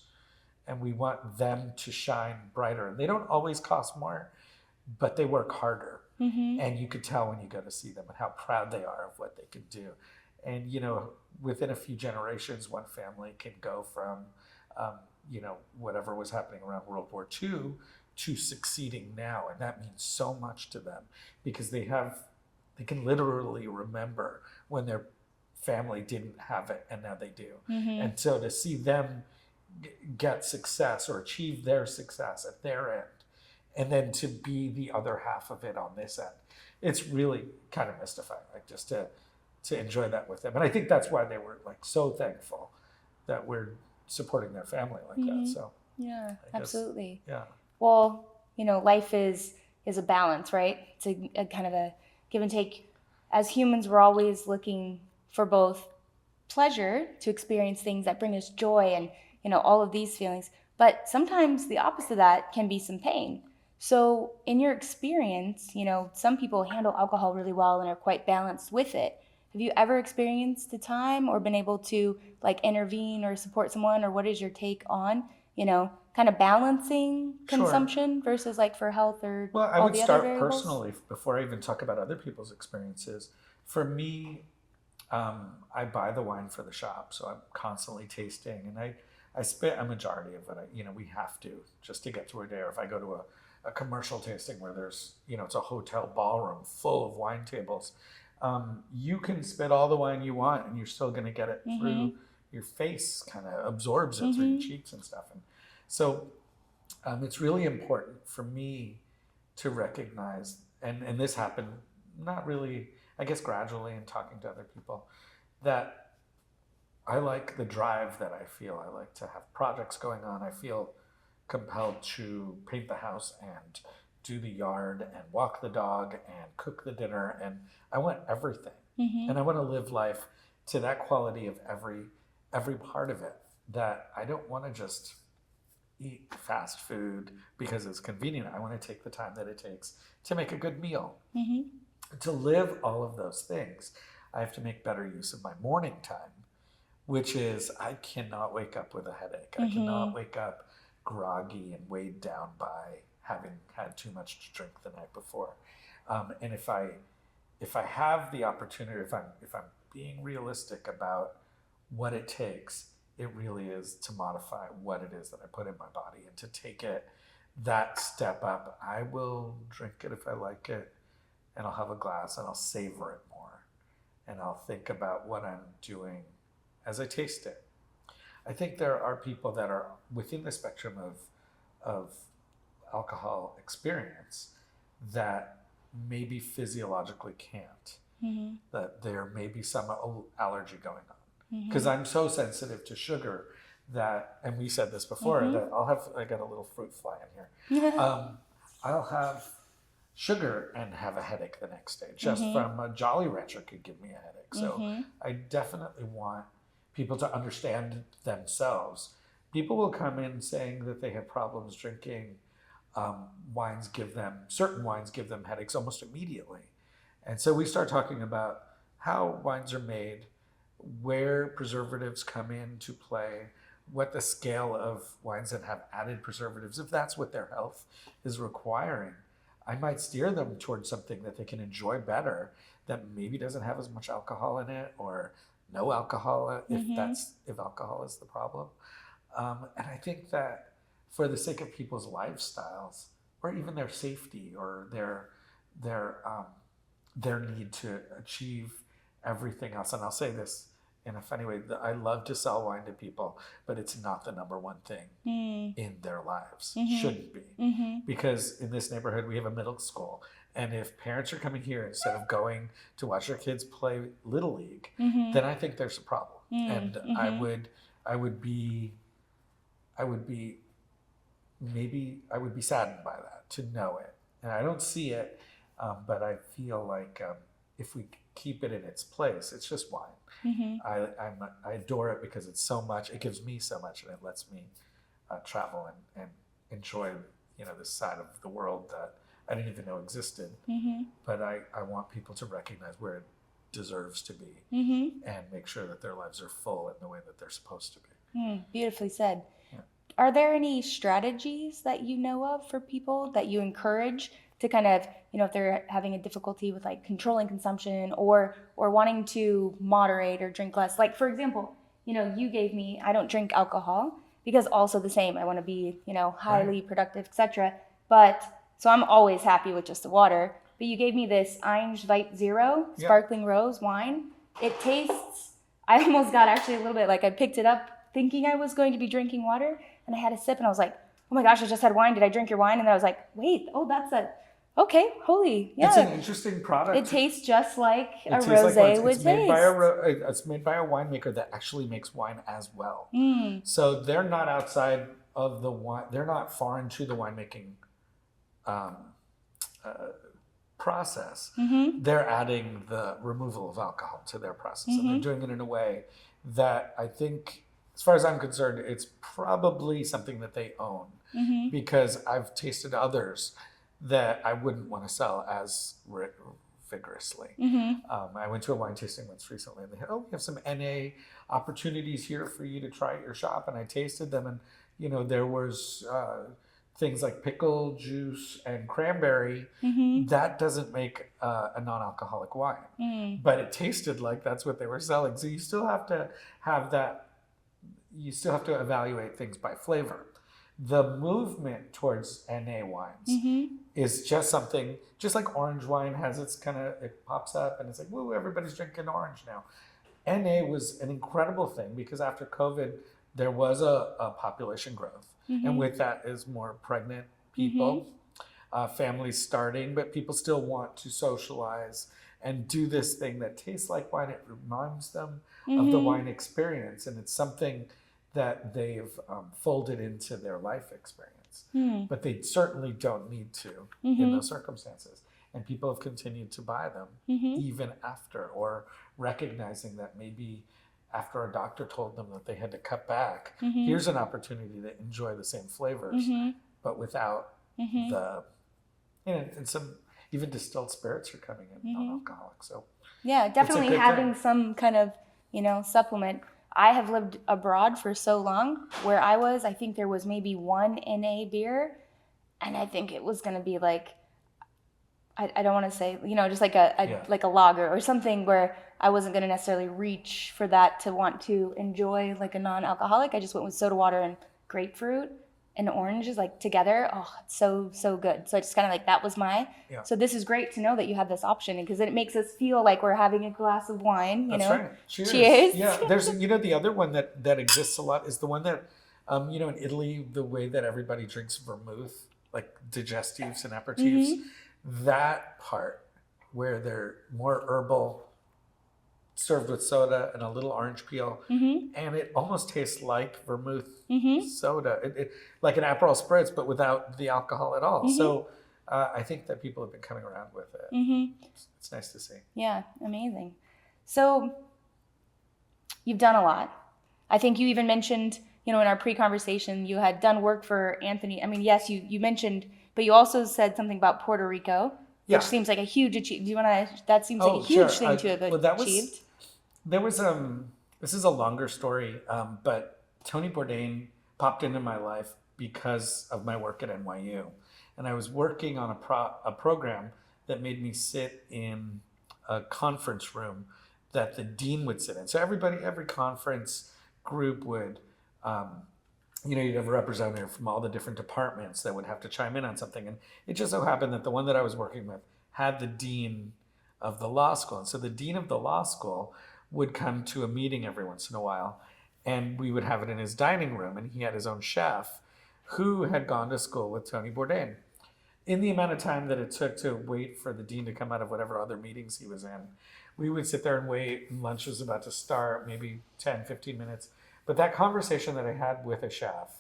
Speaker 1: and we want them to shine brighter. And they don't always cost more, but they work harder. And you could tell when you go to see them and how proud they are of what they can do. And, you know, within a few generations, one family can go from, you know, whatever was happening around World War II to succeeding now. And that means so much to them, because they can literally remember when their family didn't have it and now they do. And so to see them get success or achieve their success at their end, and then to be the other half of it on this end, it's really kind of mystifying, like just to enjoy that with them. And I think that's why they were like so thankful that we're supporting their family like that. So
Speaker 2: yeah, absolutely.
Speaker 1: Yeah.
Speaker 2: Well, you know, life is a balance, right? It's a kind of a give and take. As humans, we're always looking for both pleasure to experience things that bring us joy and, you know, all of these feelings, But sometimes the opposite of that can be some pain. So in your experience, some people handle alcohol really well and are quite balanced with it. Have you ever experienced a time or been able to like intervene or support someone, or what is your take on, kind of balancing
Speaker 1: Sure.
Speaker 2: consumption versus like for health or
Speaker 1: Well, I
Speaker 2: all
Speaker 1: would
Speaker 2: the other
Speaker 1: start
Speaker 2: variables?
Speaker 1: personally before I even talk about other people's experiences. For me, I buy the wine for the shop, so I'm constantly tasting, and I spit a majority of it. We have to just to get through a day. Or if I go to a commercial tasting where there's, it's a hotel ballroom full of wine tables, you can spit all the wine you want, and you're still going to get it through your face, kind of absorbs it through your cheeks and stuff. And so it's really important for me to recognize, and this happened not really, I guess, gradually in talking to other people, that I like the drive that I feel. I like to have projects going on. I feel compelled to paint the house and do the yard and walk the dog and cook the dinner, and I want everything. And I want to live life to that quality of every part of it, that I don't want to just eat fast food because it's convenient. I want to take the time that it takes to make a good meal. To live all of those things, I have to make better use of my morning time, which is I cannot wake up with a headache. I cannot wake up groggy and weighed down by having had too much to drink the night before. And if I have the opportunity, if I'm being realistic about what it takes, it really is to modify what it is that I put in my body and to take it that step up. I will drink it if I like it, and I'll have a glass and I'll savor it more, and I'll think about what I'm doing as I taste it. I think there are people that are within the spectrum of alcohol experience that maybe physiologically can't, that there may be some allergy going on. Because I'm so sensitive to sugar that, and we said this before, that I got a little fruit fly in here. I'll have sugar and have a headache the next day. Just from a Jolly Rancher could give me a headache. So I definitely want people to understand themselves. People will come in saying that they have problems drinking. Certain wines give them headaches almost immediately. And so we start talking about how wines are made, where preservatives come into play, what the scale of wines that have added preservatives, if that's what their health is requiring. I might steer them towards something that they can enjoy better, that maybe doesn't have as much alcohol in it, or no alcohol if alcohol is the problem. And I think that for the sake of people's lifestyles, or even their safety, or their need to achieve everything else, and I'll say this in a funny way, that I love to sell wine to people, but it's not the number one thing in their lives. Shouldn't be. Because in this neighborhood, we have a middle school. And if parents are coming here instead of going to watch their kids play Little League, then I think there's a problem. And I would be saddened by that, to know it. And I don't see it, but I feel like if we keep it in its place, it's just wine. I adore it because it's so much. It gives me so much, and it lets me travel and enjoy, this side of the world that I didn't even know existed. But I want people to recognize where it deserves to be, and make sure that their lives are full in the way that they're supposed to be.
Speaker 2: Beautifully said.
Speaker 1: Yeah.
Speaker 2: Are there any strategies that you know of for people that you encourage to kind of, if they're having a difficulty with like controlling consumption or wanting to moderate or drink less? Like, for example, you gave me, I don't drink alcohol because also the same, I want to be, highly productive, etc. But so I'm always happy with just the water. But you gave me this Einz White Zero sparkling rose wine. It tastes, I almost got actually a little bit like I picked it up thinking I was going to be drinking water, and I had a sip and I was like, oh my gosh, I just had wine. Did I drink your wine? And then I was like, wait, that's a, okay, holy, yeah.
Speaker 1: It's an interesting product.
Speaker 2: It tastes just like a
Speaker 1: rosé
Speaker 2: would taste.
Speaker 1: It's made by a winemaker that actually makes wine as well. So they're not outside of the wine. They're not foreign to the winemaking process. They're adding the removal of alcohol to their process, and they're doing it in a way that I think as far as I'm concerned, it's probably something that they own, because I've tasted others that I wouldn't want to sell as vigorously. I went to a wine tasting once recently, and they had, we have some NA opportunities here for you to try at your shop, and I tasted them, and there was things like pickle juice and cranberry. That doesn't make a non-alcoholic wine, but it tasted like that's what they were selling. So you still have to have that. You still have to evaluate things by flavor. The movement towards NA wines is just something, just like orange wine has its it pops up and it's like, woo, everybody's drinking orange now. NA was an incredible thing because after COVID, there was a population growth. And with that is more pregnant people, families starting, but people still want to socialize and do this thing that tastes like wine. It reminds them of the wine experience. And it's something that they've folded into their life experience. But they certainly don't need to in those circumstances. And people have continued to buy them even after, or recognizing that maybe after a doctor told them that they had to cut back, here's an opportunity to enjoy the same flavors, but without the, and some even distilled spirits are coming in non-alcoholic. So
Speaker 2: yeah, definitely having some kind of, supplement. I have lived abroad for so long. Where I think there was maybe one NA beer, and I think it was going to be like, I don't want to say, just like like a lager or something where I wasn't going to necessarily reach for that to want to enjoy like a non-alcoholic. I just went with soda water and grapefruit and oranges like together. Oh, it's so good. So it's kind of like that was so this is great to know that you have this option, because it makes us feel like we're having a glass of wine,
Speaker 1: That's right. Cheers.
Speaker 2: Cheers.
Speaker 1: Yeah, there's, the other one that exists a lot is the one that, in Italy, the way that everybody drinks vermouth, like digestives and aperitifs, that part where they're more herbal, served with soda and a little orange peel, and it almost tastes like vermouth soda, it like an Aperol spritz, but without the alcohol at all. So I think that people have been coming around with it. It's nice to see.
Speaker 2: Yeah, amazing. So you've done a lot. I think you even mentioned, in our pre-conversation, you had done work for Anthony. I mean, yes, you mentioned, but you also said something about Puerto Rico, which seems like a huge achievement. Do you want to? That seems like a huge thing to have achieved.
Speaker 1: There was this is a longer story, but Tony Bourdain popped into my life because of my work at NYU, and I was working on a program that made me sit in a conference room that the dean would sit in. So every conference group would, you'd have a representative from all the different departments that would have to chime in on something. And it just so happened that the one that I was working with had the dean of the law school. And so the dean of the law school would come to a meeting every once in a while, and we would have it in his dining room. And he had his own chef who had gone to school with Tony Bourdain. In the amount of time that it took to wait for the dean to come out of whatever other meetings he was in, we would sit there and wait, and lunch was about to start, maybe 10, 15 minutes. But that conversation that I had with a chef,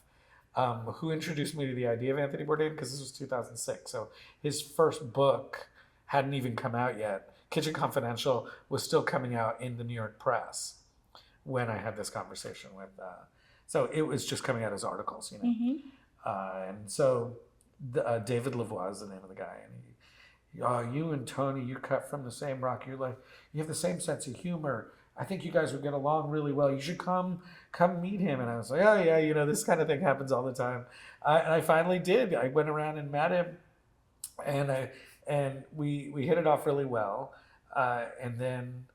Speaker 1: who introduced me to the idea of Anthony Bourdain, because this was 2006. So his first book hadn't even come out yet. Kitchen Confidential was still coming out in the New York press when I had this conversation with, so it was just coming out as articles, and so David Lavoie is the name of the guy, and you and Tony, you cut from the same rock. You have the same sense of humor. I think you guys would get along really well. You should come meet him. And I was like, oh yeah, this kind of thing happens all the time. And I finally did. I went around and met him, and we hit it off really well. And then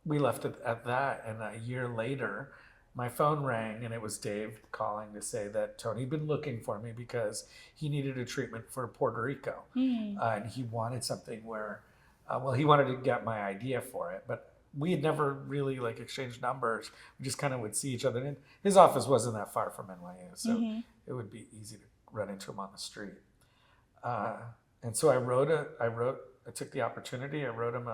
Speaker 1: we left it at that. And a year later, my phone rang, and it was Dave calling to say that Tony had been looking for me because he needed a treatment for Puerto Rico. And he wanted something where, he wanted to get my idea for it, but we had never really exchanged numbers. We just kind of would see each other. And his office wasn't that far from NYU, so it would be easy to run into him on the street. And so I took the opportunity. I wrote him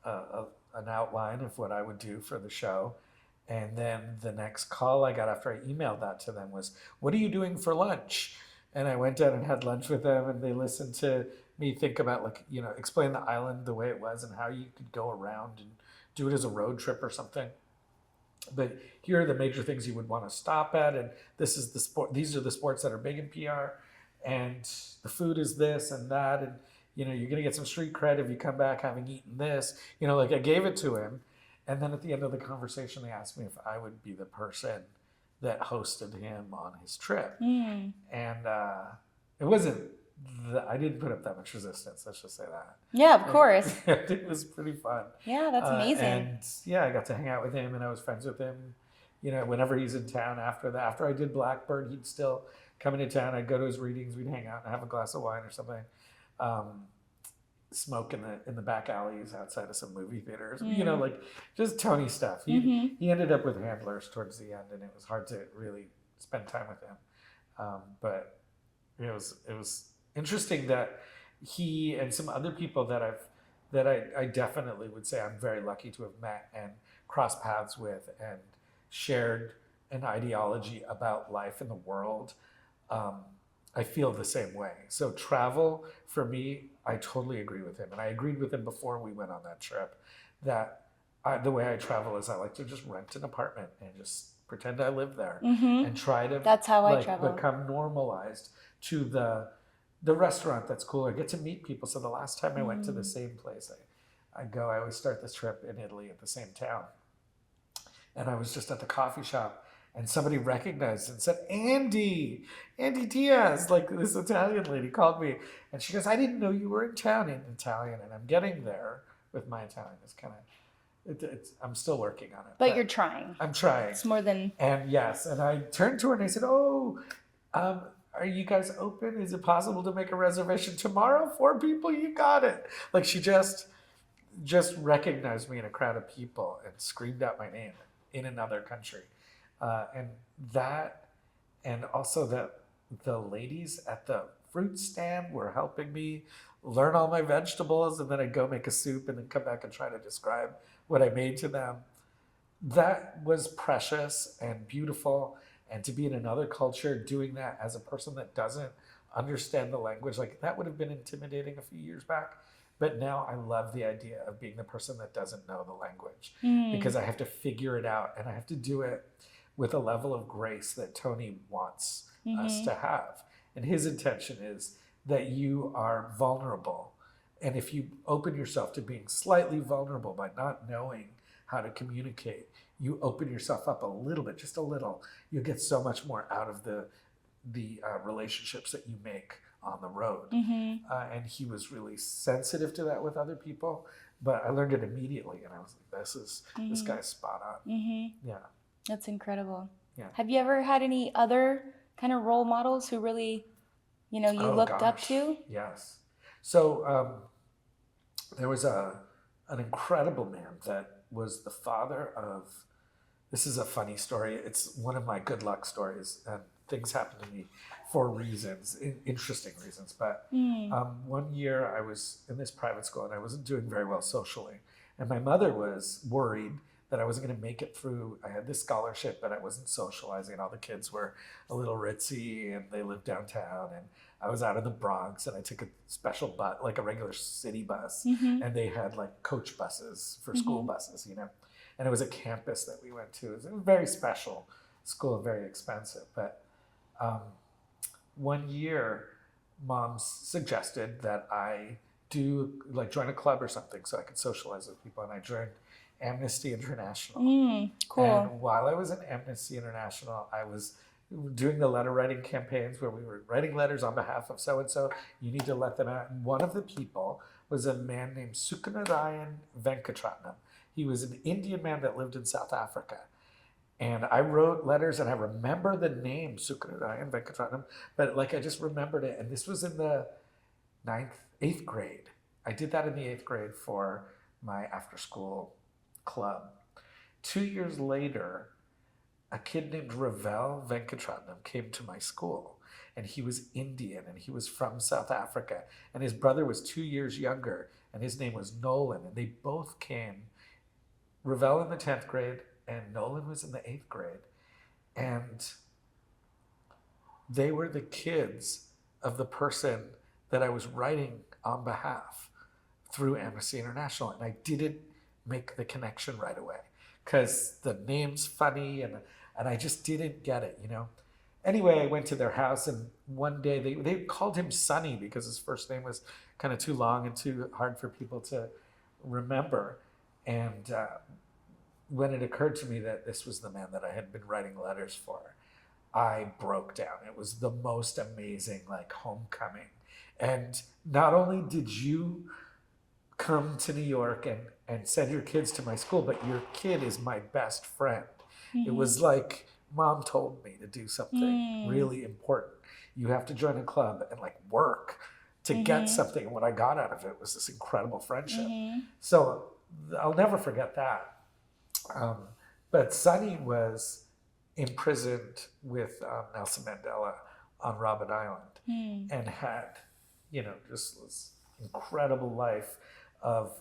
Speaker 1: an outline of what I would do for the show. And then the next call I got after I emailed that to them was, what are you doing for lunch? And I went down and had lunch with them, and they listened to me think about explain the island the way it was and how you could go around and do it as a road trip or something. but here are the major things you would want to stop at, and this is the sport. These are the sports that are big in PR, and the food is this and that, and you're gonna get some street cred if you come back having eaten this. Like I gave it to him, and then at the end of the conversation, they asked me if I would be the person that hosted him on his trip, and it wasn't. I didn't put up that much resistance. Let's just say that.
Speaker 2: Yeah, of course.
Speaker 1: It was pretty fun.
Speaker 2: Yeah, that's amazing.
Speaker 1: And yeah, I got to hang out with him, and I was friends with him. Whenever he's in town after that. After I did Blackbird, he'd still come into town. I'd go to his readings. We'd hang out and have a glass of wine or something. Smoke in the back alleys outside of some movie theaters. Like just Tony stuff. He ended up with handlers towards the end, and it was hard to really spend time with him. But it was interesting that he and some other people that I definitely would say I'm very lucky to have met and crossed paths with and shared an ideology about life in the world. I feel the same way. So travel for me, I totally agree with him. And I agreed with him before we went on that trip that the way I travel is I like to just rent an apartment and just pretend I live there and try to
Speaker 2: That's how I travel.
Speaker 1: Become normalized to the restaurant that's cool. I get to meet people. So the last time I went to the same place, I always start this trip in Italy at the same town. And I was just at the coffee shop and somebody recognized and said, Andy Diaz, like this Italian lady called me. And she goes, I didn't know you were in town in Italian. And I'm getting there with my Italian. It's kind of, I'm still working on it.
Speaker 2: But you're trying.
Speaker 1: I'm trying.
Speaker 2: It's more than.
Speaker 1: And yes. And I turned to her and I said, are you guys open? Is it possible to make a reservation tomorrow? 4 people, you got it. Like she just recognized me in a crowd of people and screamed out my name in another country. And also that the ladies at the fruit stand were helping me learn all my vegetables, and then I'd go make a soup and then come back and try to describe what I made to them. That was precious and beautiful. And to be in another culture doing that as a person that doesn't understand the language, like that would have been intimidating a few years back. But now I love the idea of being the person that doesn't know the language because I have to figure it out, and I have to do it with a level of grace that Tony wants us to have. And his intention is that you are vulnerable. And if you open yourself to being slightly vulnerable by not knowing how to communicate, you open yourself up a little bit, just a little, you'll get so much more out of the relationships that you make on the road. And he was really sensitive to that with other people, but I learned it immediately, and I was like, this guy's spot on. Yeah.
Speaker 2: That's incredible.
Speaker 1: Yeah.
Speaker 2: Have you ever had any other kind of role models who really, you looked up to?
Speaker 1: Yes. So there was an incredible man that was the father of, this is a funny story. It's one of my good luck stories, and things happened to me for reasons, interesting reasons. But one year I was in this private school and I wasn't doing very well socially. And my mother was worried that I wasn't going to make it through. I had this scholarship, but I wasn't socializing. All the kids were a little ritzy and they lived downtown. And I was out of the Bronx and I took a special bus, like a regular city bus. And they had like coach buses for school buses, And it was a campus that we went to. It was a very special school, very expensive. But one year, Mom suggested that I join a club or something so I could socialize with people. And I joined Amnesty International.
Speaker 2: Cool.
Speaker 1: And while I was in Amnesty International, I was doing the letter writing campaigns where we were writing letters on behalf of so-and-so. You need to let them out. And one of the people was a man named Sukanarayan Venkatratnam. He was an Indian man that lived in South Africa. And I wrote letters, and I remember the name Sukanarayan Venkatratnam, but I just remembered it. And this was in the 8th grade. I did that in the 8th grade for my after-school club. 2 years later, a kid named Ravel Venkatratnam came to my school, and he was Indian, and he was from South Africa, and his brother was 2 years younger, and his name was Nolan, and they both came, Ravel in the 10th grade, and Nolan was in the 8th grade, and they were the kids of the person that I was writing on behalf through Amnesty International, and I didn't make the connection right away because the name's funny, and I just didn't get it, Anyway, I went to their house, and one day they called him Sonny because his first name was kind of too long and too hard for people to remember. And when it occurred to me that this was the man that I had been writing letters for, I broke down. It was the most amazing, like, homecoming. And not only did you come to New York and send your kids to my school, but your kid is my best friend. It was like, Mom told me to do something really important. You have to join a club and, like, work to get something. And what I got out of it was this incredible friendship. So I'll never forget that. But Sonny was imprisoned with Nelson Mandela on Robben Island and had, just this incredible life of,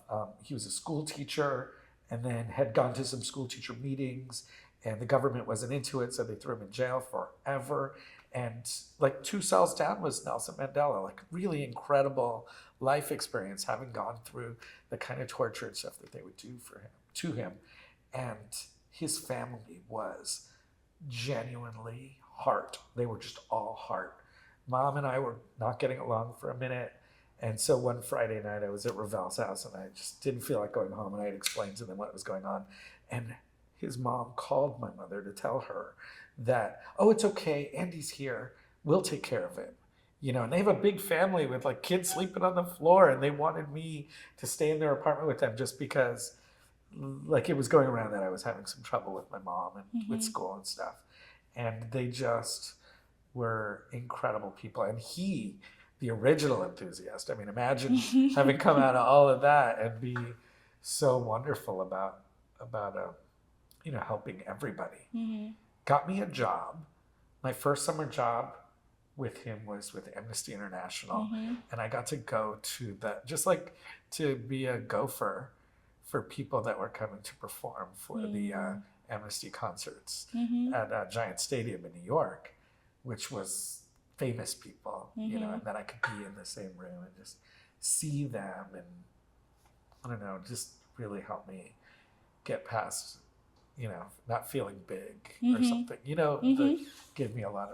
Speaker 1: he was a school teacher and then had gone to some school teacher meetings, and the government wasn't into it, so they threw him in jail forever. And like 2 cells down was Nelson Mandela, like really incredible life experience, having gone through the kind of torture and stuff that they would do to him. And his family was genuinely heart. They were just all heart. Mom and I were not getting along for a minute. And so one Friday night I was at Ravel's house and I just didn't feel like going home, and I had explained to them what was going on. And his mom called my mother to tell her that, oh, it's okay, Andy's here, we'll take care of him. And they have a big family with like kids sleeping on the floor, and they wanted me to stay in their apartment with them just because, like, it was going around that I was having some trouble with my mom and with school and stuff. And they just were incredible people. And he, the original enthusiast, I mean, imagine having come out of all of that and be so wonderful about helping everybody. Got me a job. My first summer job with him was with Amnesty International. And I got to go to to be a gopher for people that were coming to perform for the Amnesty concerts at Giant Stadium in New York, which was famous people, and then I could be in the same room and just see them, and I don't know, just really help me get past, not feeling big or something, give me a lot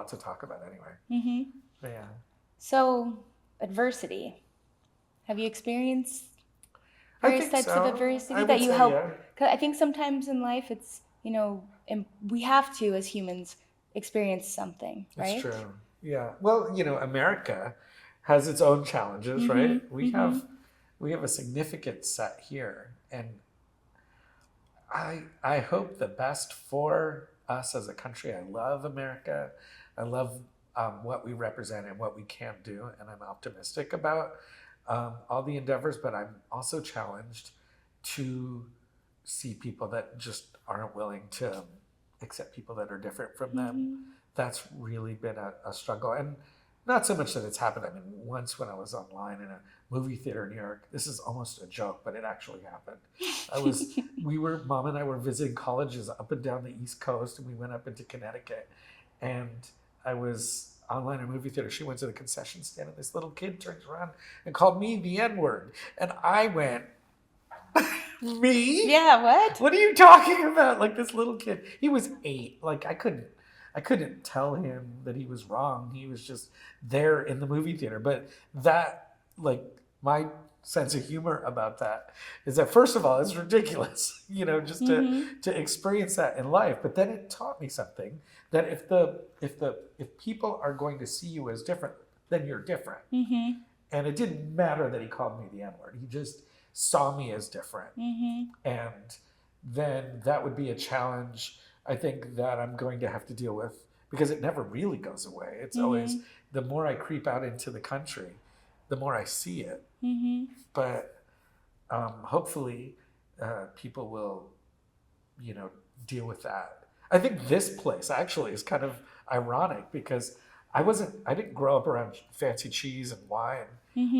Speaker 1: to talk about anyway. But yeah.
Speaker 2: So, adversity. Have you experienced various types of adversity that you help?
Speaker 1: Yeah.
Speaker 2: 'Cause I think sometimes in life it's, we have to, as humans, experience something, right?
Speaker 1: It's true. Yeah. Well, America has its own challenges, right? We have a significant set here, and I hope the best for us as a country. I love America. I love what we represent and what we can do, and I'm optimistic about all the endeavors, but I'm also challenged to see people that just aren't willing to accept people that are different from them. That's really been a struggle. And not so much that it's happened. I mean, once when I was online in a movie theater in New York, this is almost a joke, but it actually happened. Mom and I were visiting colleges up and down the East Coast, and we went up into Connecticut, and I was online in a movie theater. She went to the concession stand, and this little kid turns around and called me the N-word. And I went, me?
Speaker 2: Yeah, what?
Speaker 1: What are you talking about? Like, this little kid, he was 8. Like, I couldn't tell him that he was wrong. He was just there in the movie theater. But that, like, my sense of humor about that is that, first of all, it's ridiculous, just to experience that in life. But then it taught me something, that if people are going to see you as different, then you're different. And it didn't matter that he called me the N-word. He just saw me as different. And then that would be a challenge, I think, that I'm going to have to deal with, because it never really goes away. It's always, the more I creep out into the country, the more I see it. But hopefully people will, deal with that. I think this place actually is kind of ironic, because I didn't grow up around fancy cheese and wine.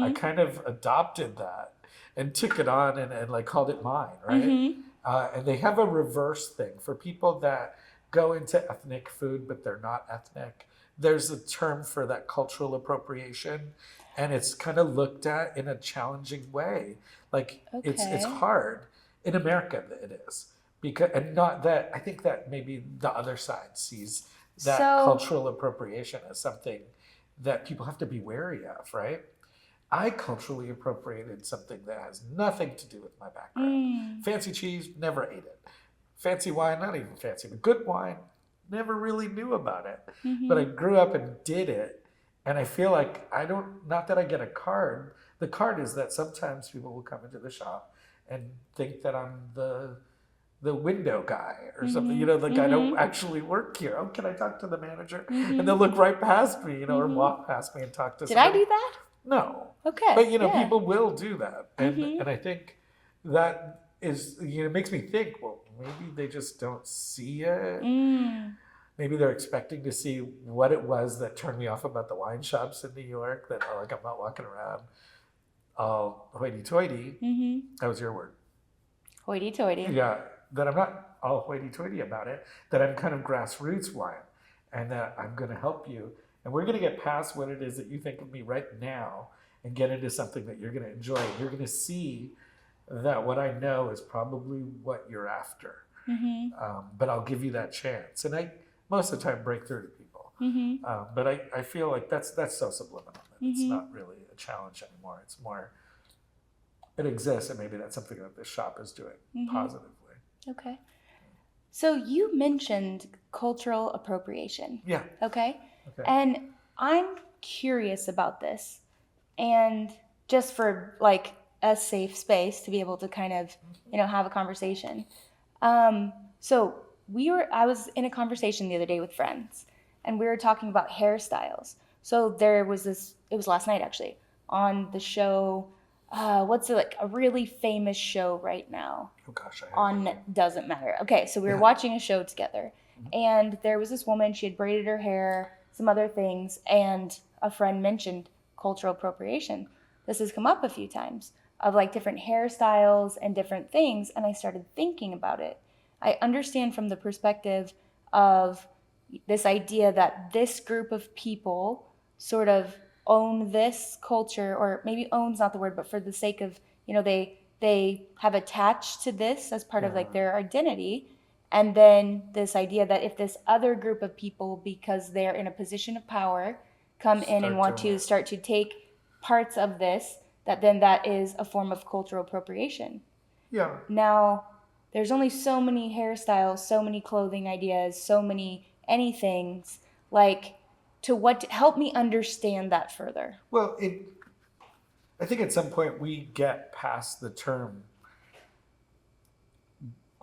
Speaker 1: I kind of adopted that and took it on and like called it mine, right? And they have a reverse thing for people that go into ethnic food, but they're not ethnic. There's a term for that, cultural appropriation, and it's kind of looked at in a challenging way. Like, it's hard. in America it is. Because, and not that, I think that maybe the other side sees that cultural appropriation as something that people have to be wary of, right? I culturally appropriated something that has nothing to do with my background. Fancy cheese, never ate it. Fancy wine, not even fancy, but good wine, never really knew about it. But I grew up and did it. And I feel like not that I get a card. The card is that sometimes people will come into the shop and think that I'm the window guy or something, you know, like I don't actually work here. Oh, can I talk to the manager? And they'll look right past me, you know, or walk past me and talk to somebody.
Speaker 2: Did I do that?
Speaker 1: No.
Speaker 2: Okay.
Speaker 1: But, you know, people will do that. And I think that is, you know, it makes me think, well, maybe they just don't see it. Maybe they're expecting to see what it was that turned me off about the wine shops in New York, that, oh, like I'm not walking around all hoity-toity. That was your word.
Speaker 2: Hoity-toity.
Speaker 1: Yeah, that I'm not all hoity-toity about it, that I'm kind of grassroots wine, and that I'm going to help you. And we're going to get past what it is that you think of me right now and get into something that you're going to enjoy. You're going to see that what I know is probably what you're after. But I'll give you that chance. And I, most of the time, break through to people. But I feel like that's so subliminal that it's not really a challenge anymore. It's more, it exists, and maybe that's something that this shop is doing positively.
Speaker 2: Okay. So you mentioned cultural appropriation.
Speaker 1: Yeah.
Speaker 2: Okay. And I'm curious about this, and just for like a safe space to be able to kind of, you know, have a conversation. So I was in a conversation the other day with friends, and we were talking about hairstyles. So there was this, it was last night actually, on the show, what's it, like a really famous show right now?
Speaker 1: Oh gosh,
Speaker 2: doesn't matter. Okay, so we were watching a show together, and there was this woman, she had braided her hair, some other things, and a friend mentioned cultural appropriation. This has come up a few times, of like different hairstyles and different things, and I started thinking about it. I understand from the perspective of this idea that this group of people sort of own this culture, or maybe own's not the word, but for the sake of, you know, they have attached to this as part of like their identity. And then this idea that if this other group of people, because they're in a position of power, come in and want to start to take parts of this, that then that is a form of cultural appropriation.
Speaker 1: Yeah.
Speaker 2: Now, there's only so many hairstyles, so many clothing ideas, so many anythings, like, help me understand that further.
Speaker 1: Well, I think at some point we get past the term.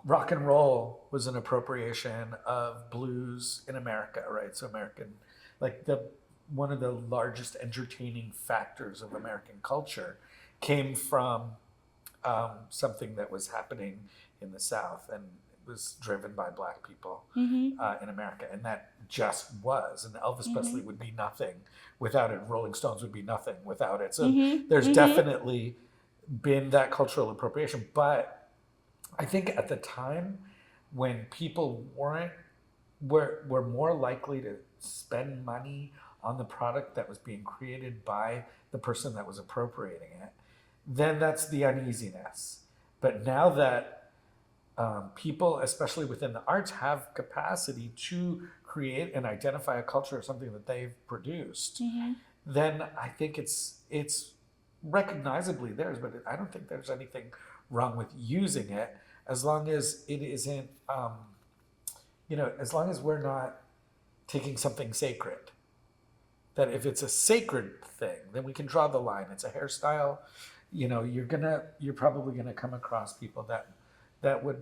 Speaker 1: Rock and roll was an appropriation of blues in America, right? So American, like one of the largest entertaining factors of American culture came from something that was happening in the South, and it was driven by Black people in America, and that just was. And Elvis Presley would be nothing without it. Rolling Stones would be nothing without it. So there's definitely been that cultural appropriation, but I think at the time when people were more likely to spend money on the product that was being created by the person that was appropriating it, then that's the uneasiness. But now that people, especially within the arts, have capacity to create and identify a culture or something that they've produced, then I think it's recognizably theirs. But I don't think there's anything wrong with using it, as long as it isn't, as long as we're not taking something sacred. That if it's a sacred thing, then we can draw the line. It's a hairstyle. You know, you're probably gonna come across people that would,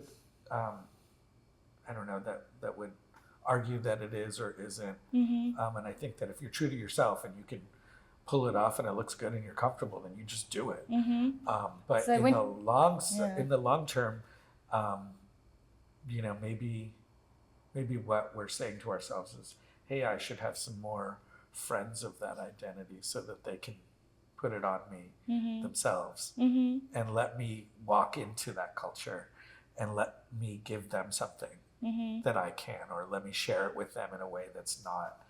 Speaker 1: that would argue that it is or isn't. And I think that if you're true to yourself and you can pull it off and it looks good and you're comfortable, then you just do it. But so in the long term, maybe what we're saying to ourselves is, hey, I should have some more friends of that identity so that they can put it on me themselves and let me walk into that culture and let me give them something that I can, or let me share it with them in a way that's not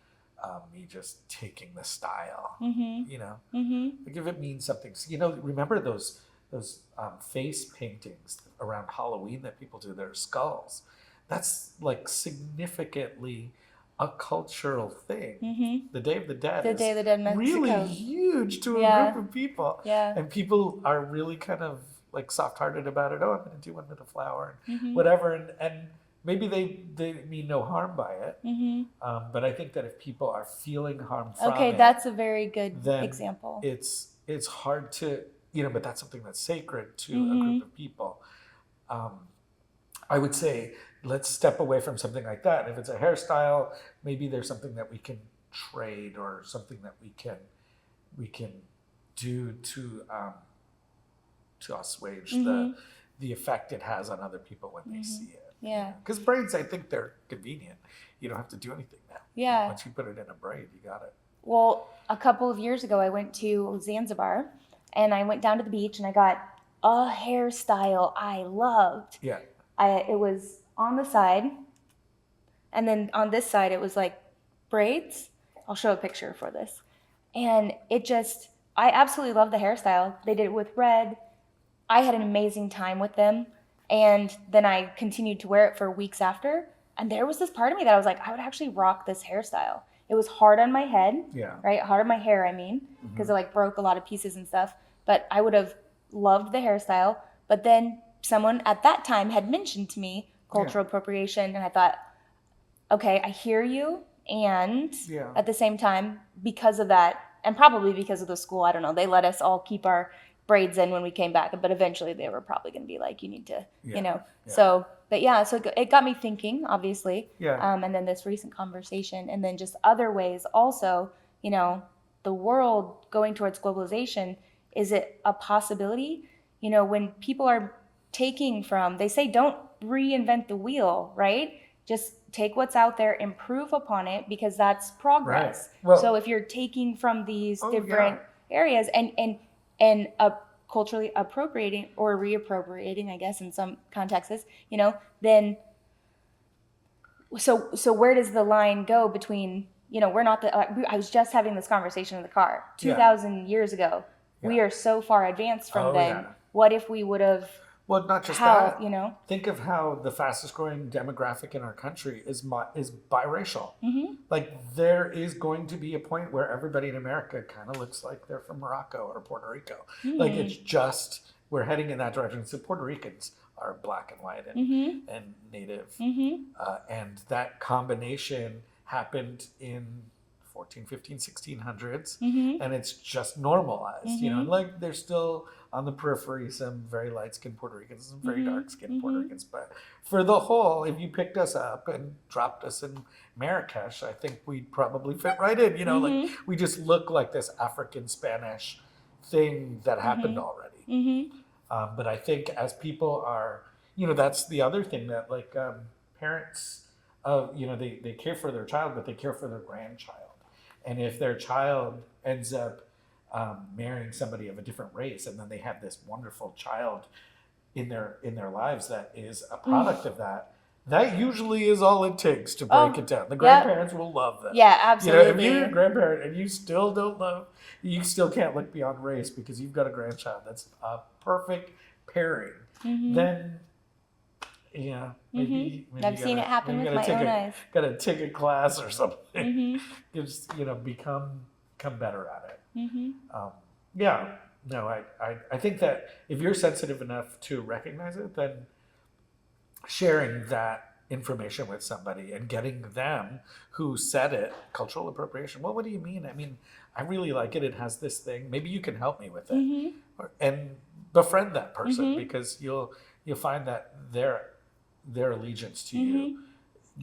Speaker 1: me just taking the style, like if it means something, remember those those face paintings around Halloween that people do, their skulls. That's like significantly a cultural thing. The Day of the Dead
Speaker 2: The
Speaker 1: is
Speaker 2: Day of the Dead, Mexico.
Speaker 1: really huge to a
Speaker 2: Yeah.
Speaker 1: group of people.
Speaker 2: Yeah.
Speaker 1: And people are really kind of like soft-hearted about it. Oh, I'm going to do one with a flower and
Speaker 2: Mm-hmm.
Speaker 1: whatever. And maybe they mean no harm by it.
Speaker 2: Mm-hmm.
Speaker 1: But I think that if people are feeling harm from
Speaker 2: Okay,
Speaker 1: it,
Speaker 2: that's a very good
Speaker 1: then
Speaker 2: example.
Speaker 1: it's hard to, but that's something that's sacred to a
Speaker 2: Mm-hmm.
Speaker 1: group of people. I would say let's step away from something like that. If it's a hairstyle, maybe there's something that we can trade or something that we can do to assuage the effect it has on other people when they see it.
Speaker 2: Yeah.
Speaker 1: Because braids, I think they're convenient. You don't have to do anything now.
Speaker 2: Yeah.
Speaker 1: Once you put it in a braid, you got it.
Speaker 2: Well, a couple of years ago, I went to Zanzibar, and I went down to the beach, and I got a hairstyle I loved.
Speaker 1: Yeah.
Speaker 2: It was on the side, and then on this side, it was like braids. I'll show a picture for this. And I absolutely love the hairstyle. They did it with red. I had an amazing time with them. And then I continued to wear it for weeks after. And there was this part of me that I was like, I would actually rock this hairstyle. It was hard on my head,
Speaker 1: Yeah.
Speaker 2: right? Hard on my hair, I mean, because it like broke a lot of pieces and stuff. But I would have loved the hairstyle. But then someone at that time had mentioned to me cultural appropriation. And I thought, okay, I hear you. And at the same time, because of that, and probably because of the school, I don't know, they let us all keep our braids in when we came back, but eventually they were probably going to be like, you need to, So, but so it got me thinking, obviously. And then this recent conversation, and then just other ways also, the world going towards globalization, is it a possibility? When people are taking from, they say don't reinvent the wheel, right? Just take what's out there, improve upon it, because that's progress.
Speaker 1: Right. Well,
Speaker 2: so if you're taking from these different areas and culturally appropriating or reappropriating, I guess in some contexts, then so where does the line go between, we're not I was just having this conversation in the car 2,000 years ago. We are so far advanced from then.
Speaker 1: Yeah.
Speaker 2: What if we would have?
Speaker 1: Well, not just that. Think of how the fastest growing demographic in our country is biracial. Like there is going to be a point where everybody in America kind of looks like they're from Morocco or Puerto Rico. Like it's just, we're heading in that direction. So Puerto Ricans are black and white and native. And that combination happened in 14, 15, 1600s. And it's just normalized, and like there's still on the periphery some very light-skinned Puerto Ricans, some very dark-skinned Puerto Ricans, but for the whole, if you picked us up and dropped us in Marrakesh, I think we'd probably fit right in, like we just look like this African Spanish thing that happened already. But I think as people are, that's the other thing that like parents, they care for their child, but they care for their grandchild. And if their child ends up marrying somebody of a different race, and then they have this wonderful child in their lives that is a product of that, that usually is all it takes to break it down. The grandparents will love them.
Speaker 2: Yeah, absolutely.
Speaker 1: If you're a grandparent and you still still can't look beyond race because you've got a grandchild that's a perfect pairing, then maybe
Speaker 2: I've seen it happen with my own eyes.
Speaker 1: Got to take a class or something. Just become better at it. I think that if you're sensitive enough to recognize it, then sharing that information with somebody and getting them who said it, cultural appropriation. Well, what do you mean? I mean, I really like it. It has this thing. Maybe you can help me with it, and befriend that person because you'll find that their allegiance to you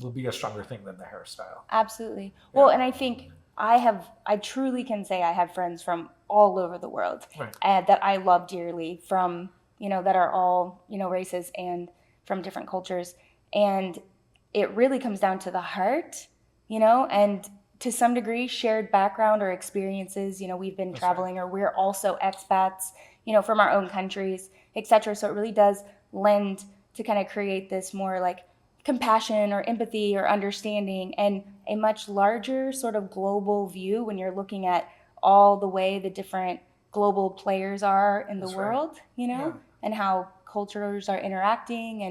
Speaker 1: will be a stronger thing than the hairstyle.
Speaker 2: Absolutely. Well, and I think I truly can say I have friends from all over the world that I love dearly, from, that are all, races and from different cultures. And it really comes down to the heart, and to some degree shared background or experiences. We've been traveling, or we're also expats, from our own countries, etc. So it really does lend to kind of create this more like compassion or empathy or understanding and a much larger sort of global view when you're looking at all the way the different global players are in the
Speaker 1: That's right.
Speaker 2: world, you know,
Speaker 1: Yeah.
Speaker 2: and how cultures are interacting,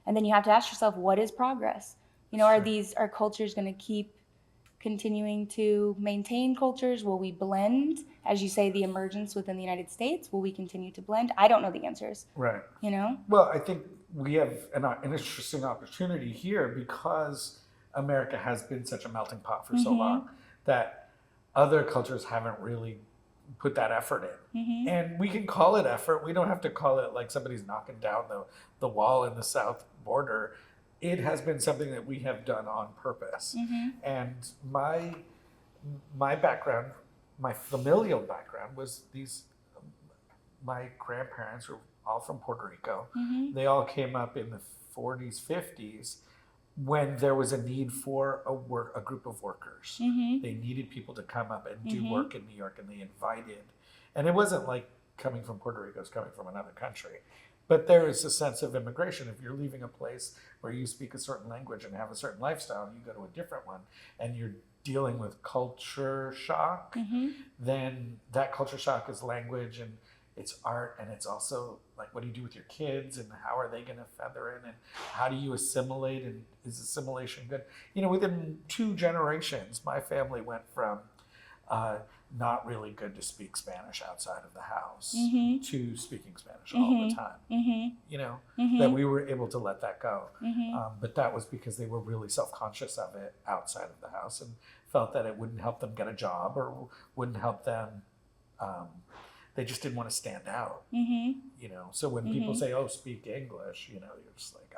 Speaker 2: and then you have to ask yourself, what is progress? You know,
Speaker 1: Sure.
Speaker 2: are cultures going to keep continuing to maintain cultures? Will we blend? As you say, the emergence within the United States, will we continue to blend? I don't know the answers,
Speaker 1: Right.
Speaker 2: you know?
Speaker 1: Well, I think we have an interesting opportunity here because America has been such a melting pot for so long that other cultures haven't really put that effort in. And we can call it effort. We don't have to call it like somebody's knocking down the wall in the south border. It has been something that we have done on purpose. And my background, my familial background was my grandparents were all from Puerto Rico. They all came up in the 40s, 50s when there was a need for a group of workers. They needed people to come up and do work in New York, and they invited. And it wasn't like coming from Puerto Rico, it's coming from another country. But there is a sense of immigration. If you're leaving a place where you speak a certain language and have a certain lifestyle, and you go to a different one, and you're dealing with culture shock, then that culture shock is language, and it's art, and it's also like, what do you do with your kids, and how are they going to feather in, and how do you assimilate, and is assimilation good? You know, within 2 generations, my family went from not really good to speak Spanish outside of the house to speaking Spanish all the time. You know, that we were able to let that go. But that was because they were really self-conscious of it outside of the house and felt that it wouldn't help them get a job or wouldn't help them. They just didn't want to stand out. You know, so when people say, "Oh, speak English," you know, you're just like,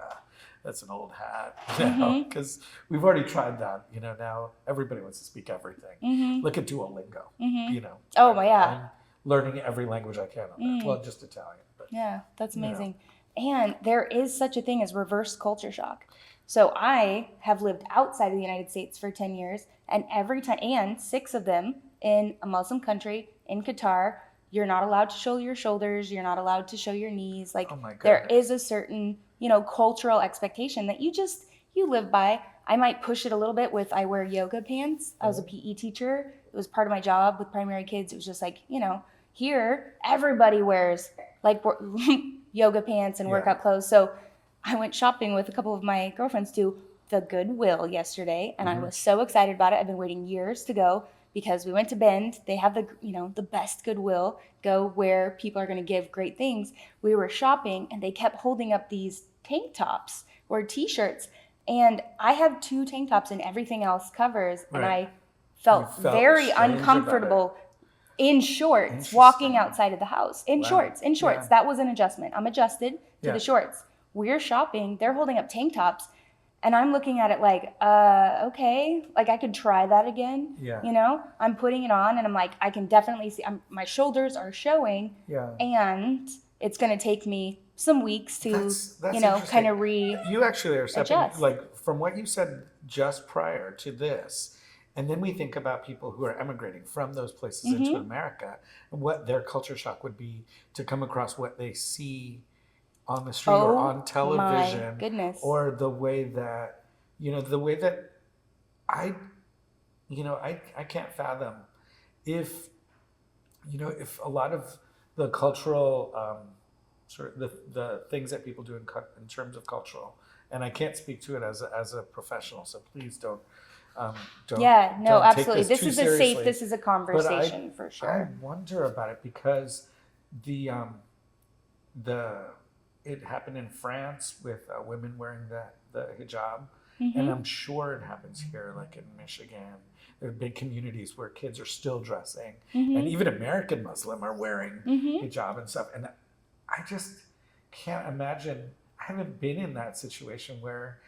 Speaker 1: that's an old hat, you know, because we've already tried that. You know, now everybody wants to speak everything. Look at Duolingo. You know.
Speaker 2: Oh my, yeah.
Speaker 1: I'm learning every language I can on that. Well, just Italian. But,
Speaker 2: yeah, that's amazing. And there is such a thing as reverse culture shock. So I have lived outside of the United States for 10 years, and every time, and 6 of them in a Muslim country, in Qatar, you're not allowed to show your shoulders. You're not allowed to show your knees. Like, there is a certain, you know, cultural expectation that you live by. I might push it a little bit with, I wear yoga pants. I was a PE teacher. It was part of my job with primary kids. It was just like, you know, here, everybody wears like yoga pants and workout clothes. So I went shopping with a couple of my girlfriends to the Goodwill yesterday, and I was so excited about it. I've been waiting years to go, because we went to Bend. They have the best Goodwill, go where people are going to give great things. We were shopping, and they kept holding up these tank tops or t-shirts, and I have 2 tank tops and everything else covers, and I felt very uncomfortable in shorts walking outside of the house. In shorts. Yeah. That was an adjustment. I'm adjusted to the shorts. We're shopping. They're holding up tank tops. And I'm looking at it like, okay, like I could try that again. You know, I'm putting it on, and I'm like, I can definitely see my shoulders are showing. And it's going to take me some weeks to, you know, kind of
Speaker 1: You actually are stepping,
Speaker 2: adjust.
Speaker 1: like, from what you said just prior to this, and then we think about people who are emigrating from those places into America, and what their culture shock would be to come across what they see on the street or on television, or the way that, you know, I can't fathom if, you know, if a lot of the cultural, sort of the things that people do in terms of cultural, and I can't speak to it as a professional, so please don't.
Speaker 2: Yeah, no,
Speaker 1: don't
Speaker 2: absolutely.
Speaker 1: This
Speaker 2: is
Speaker 1: a
Speaker 2: safe. This is a conversation for sure.
Speaker 1: I wonder about it because it happened in France with women wearing the hijab, and I'm sure it happens here, like in Michigan. There are big communities where kids are still dressing, and even American Muslim are wearing hijab and stuff. And I just can't imagine. I haven't been in that situation where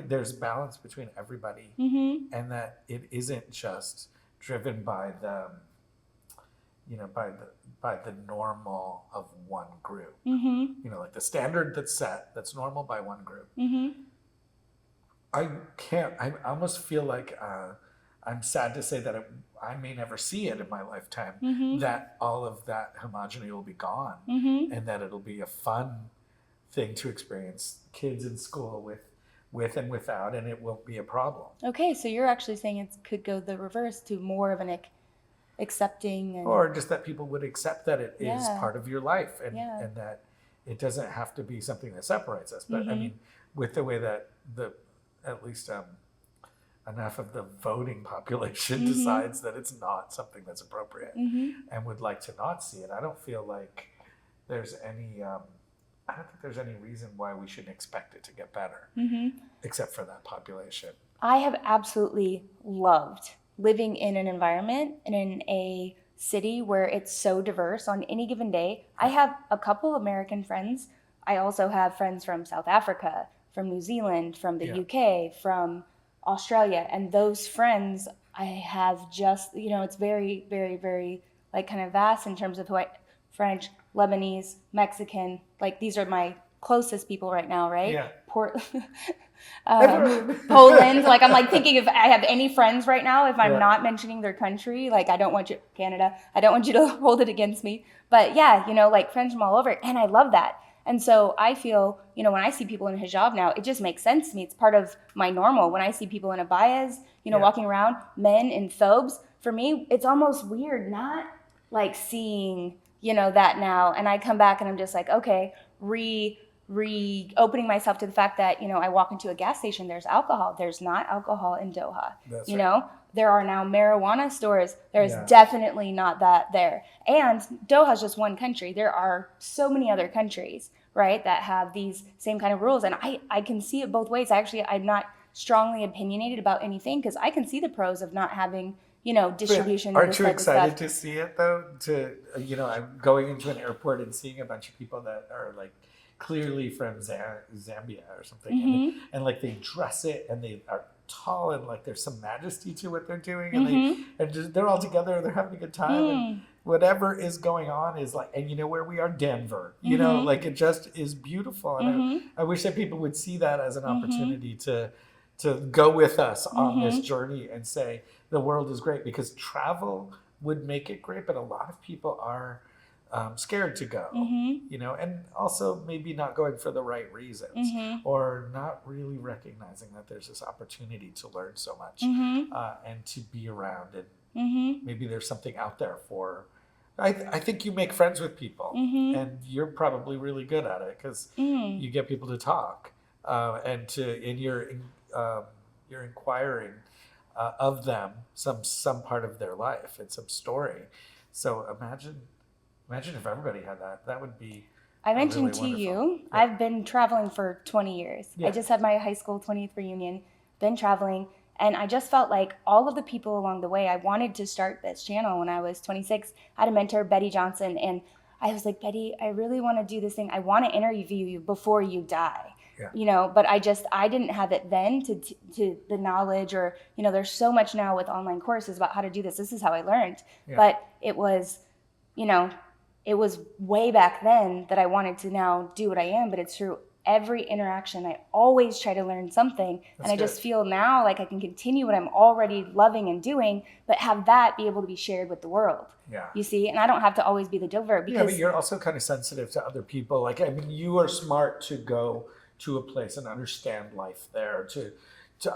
Speaker 1: there's balance between everybody, and that it isn't just driven by the, you know, by the normal of one group. You know, like the standard that's set, that's normal by one group. I almost feel like I'm sad to say that I may never see it in my lifetime, that all of that homogeny will be gone, and that it'll be a fun thing to experience kids in school with and without, and it won't be a problem.
Speaker 2: Okay, so you're actually saying it could go the reverse to more of an accepting. And
Speaker 1: or just that people would accept that it is
Speaker 2: Yeah.
Speaker 1: part of your life, and
Speaker 2: Yeah.
Speaker 1: and that it doesn't have to be something that separates us. But I
Speaker 2: Mhm.
Speaker 1: mean, with the way that at least enough of the voting population
Speaker 2: Mhm.
Speaker 1: decides that it's not something that's appropriate
Speaker 2: Mhm.
Speaker 1: and would like to not see it, I don't feel like there's any I don't think there's any reason why we shouldn't expect it to get better,
Speaker 2: Mhm.
Speaker 1: except for that population.
Speaker 2: I have absolutely loved living in an environment and in a city where it's so diverse on any given day. I have a couple American friends. I also have friends from South Africa, from New Zealand, from the
Speaker 1: Yeah.
Speaker 2: UK, from Australia. And those friends I have just, it's very, very, very like kind of vast in terms of French, Lebanese, Mexican, like these are my closest people right now, right?
Speaker 1: Yeah.
Speaker 2: Poland. Like I'm like thinking if I have any friends right now, if I'm
Speaker 1: Yeah.
Speaker 2: not mentioning their country, like I don't want you, Canada, I don't want you to hold it against me. But yeah, like friends from all over, and I love that. And so I feel, when I see people in hijab now, it just makes sense to me. It's part of my normal. When I see people in abayas,
Speaker 1: Yeah.
Speaker 2: walking around, men in thobes, for me, it's almost weird not like seeing, that now. And I come back and I'm just like, okay, reopening myself to the fact that, I walk into a gas station, there's alcohol. There's not alcohol in Doha.
Speaker 1: That's
Speaker 2: you
Speaker 1: right.
Speaker 2: know, there are now marijuana stores. There's
Speaker 1: Yeah.
Speaker 2: definitely not that there. And Doha's just one country. There are so many other countries, right, that have these same kind of rules. And I can see it both ways. I'm not strongly opinionated about anything because I can see the pros of not having, distribution.
Speaker 1: Aren't
Speaker 2: this
Speaker 1: you
Speaker 2: type of
Speaker 1: excited
Speaker 2: stuff.
Speaker 1: to see it though? I'm going into an airport and seeing a bunch of people that are like clearly from Zambia or something,
Speaker 2: Mhm.
Speaker 1: and like they dress it and they are tall and like there's some majesty to what they're doing, and they're all together and they're having a good time, and whatever is going on is like, and where we are, Denver, like it just is beautiful, and I wish that people would see that as an opportunity to go with us on this journey and say the world is great, because travel would make it great, but a lot of people are scared to go, and also maybe not going for the right reasons, or not really recognizing that there's this opportunity to learn so much, and to be around, and maybe there's something out there for. I think you make friends with people, and you're probably really good at it because you get people to talk, and you're inquiring of them some part of their life and some story. So imagine if everybody had that. That would be.
Speaker 2: I mentioned
Speaker 1: really
Speaker 2: to
Speaker 1: wonderful.
Speaker 2: you,
Speaker 1: Yeah.
Speaker 2: I've been traveling for 20 years.
Speaker 1: Yeah.
Speaker 2: I just had my high school 20th reunion, been traveling, and I just felt like all of the people along the way, I wanted to start this channel when I was 26. I had a mentor, Betty Johnson, and I was like, Betty, I really want to do this thing. I want to interview you before you die.
Speaker 1: Yeah.
Speaker 2: But I didn't have it then to the knowledge, or, there's so much now with online courses about how to do this. This is how I learned.
Speaker 1: Yeah.
Speaker 2: But it was, it was way back then that I wanted to now do what I am, but it's through every interaction. I always try to learn something.
Speaker 1: That's
Speaker 2: and I
Speaker 1: good.
Speaker 2: just feel now like I can continue what I'm already loving and doing, but have that be able to be shared with the world.
Speaker 1: Yeah.
Speaker 2: You see? And I don't have to always be the deliverer, because
Speaker 1: but you're also kind of sensitive to other people. Like, I mean, you are smart to go to a place and understand life there.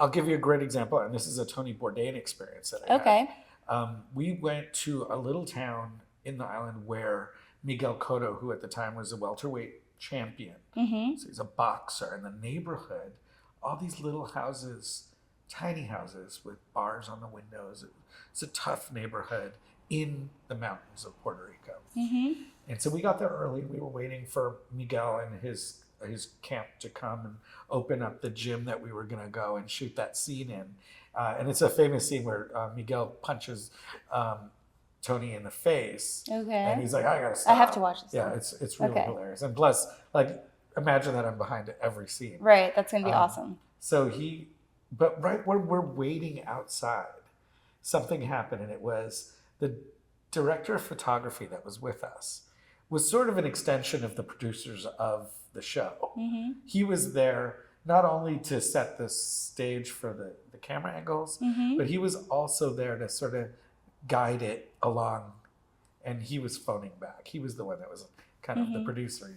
Speaker 1: I'll give you a great example, and this is a Tony Bourdain experience that I
Speaker 2: Okay.
Speaker 1: had. We went to a little town in the island where Miguel Cotto, who at the time was a welterweight champion, so he's a boxer, in the neighborhood, all these little houses, tiny houses with bars on the windows. It's a tough neighborhood in the mountains of Puerto Rico. And so we got there early. We were waiting for Miguel and his camp to come and open up the gym that we were going to go and shoot that scene in. And it's a famous scene where Miguel punches Tony in the face.
Speaker 2: Okay.
Speaker 1: And he's like, I gotta stop.
Speaker 2: I have to watch this.
Speaker 1: Yeah,
Speaker 2: one.
Speaker 1: it's really
Speaker 2: Okay.
Speaker 1: hilarious. And plus, like, imagine that I'm behind every scene.
Speaker 2: Right. That's going to be awesome.
Speaker 1: So but right when we're waiting outside, something happened, and it was the director of photography that was with us was sort of an extension of the producers of the show. He was there not only to set the stage for the camera angles, but he was also there to sort of guide it along, and he was phoning back. He was the one that was kind of the producer,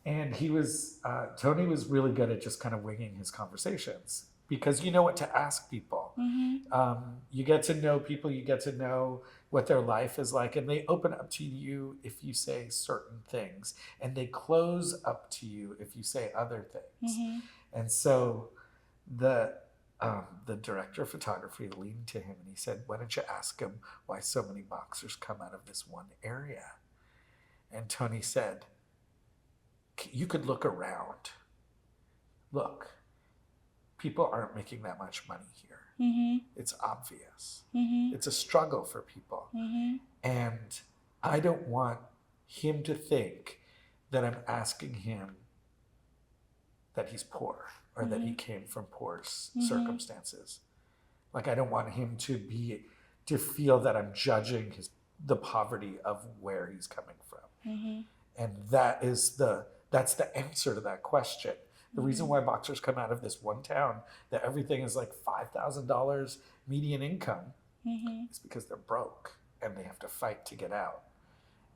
Speaker 1: And he was, Tony was really good at just kind of winging his conversations, because you know what to ask people. You get to know people, you get to know what their life is like, and they open up to you if you say certain things, and they close up to you if you say other things. And so the director of photography leaned to him and he said, "Why don't you ask him why so many boxers come out of this one area?" And Tony said, "You could look around. Look, people aren't making that much money here. It's obvious. It's a struggle for people. And I don't want him to think that I'm asking him that he's poor or that he came from poor circumstances. Like, I don't want him to feel that I'm judging the poverty of where he's coming from." And that's the answer to that question. The reason why boxers come out of this one town that everything is like $5,000 median income is because they're broke and they have to fight to get out.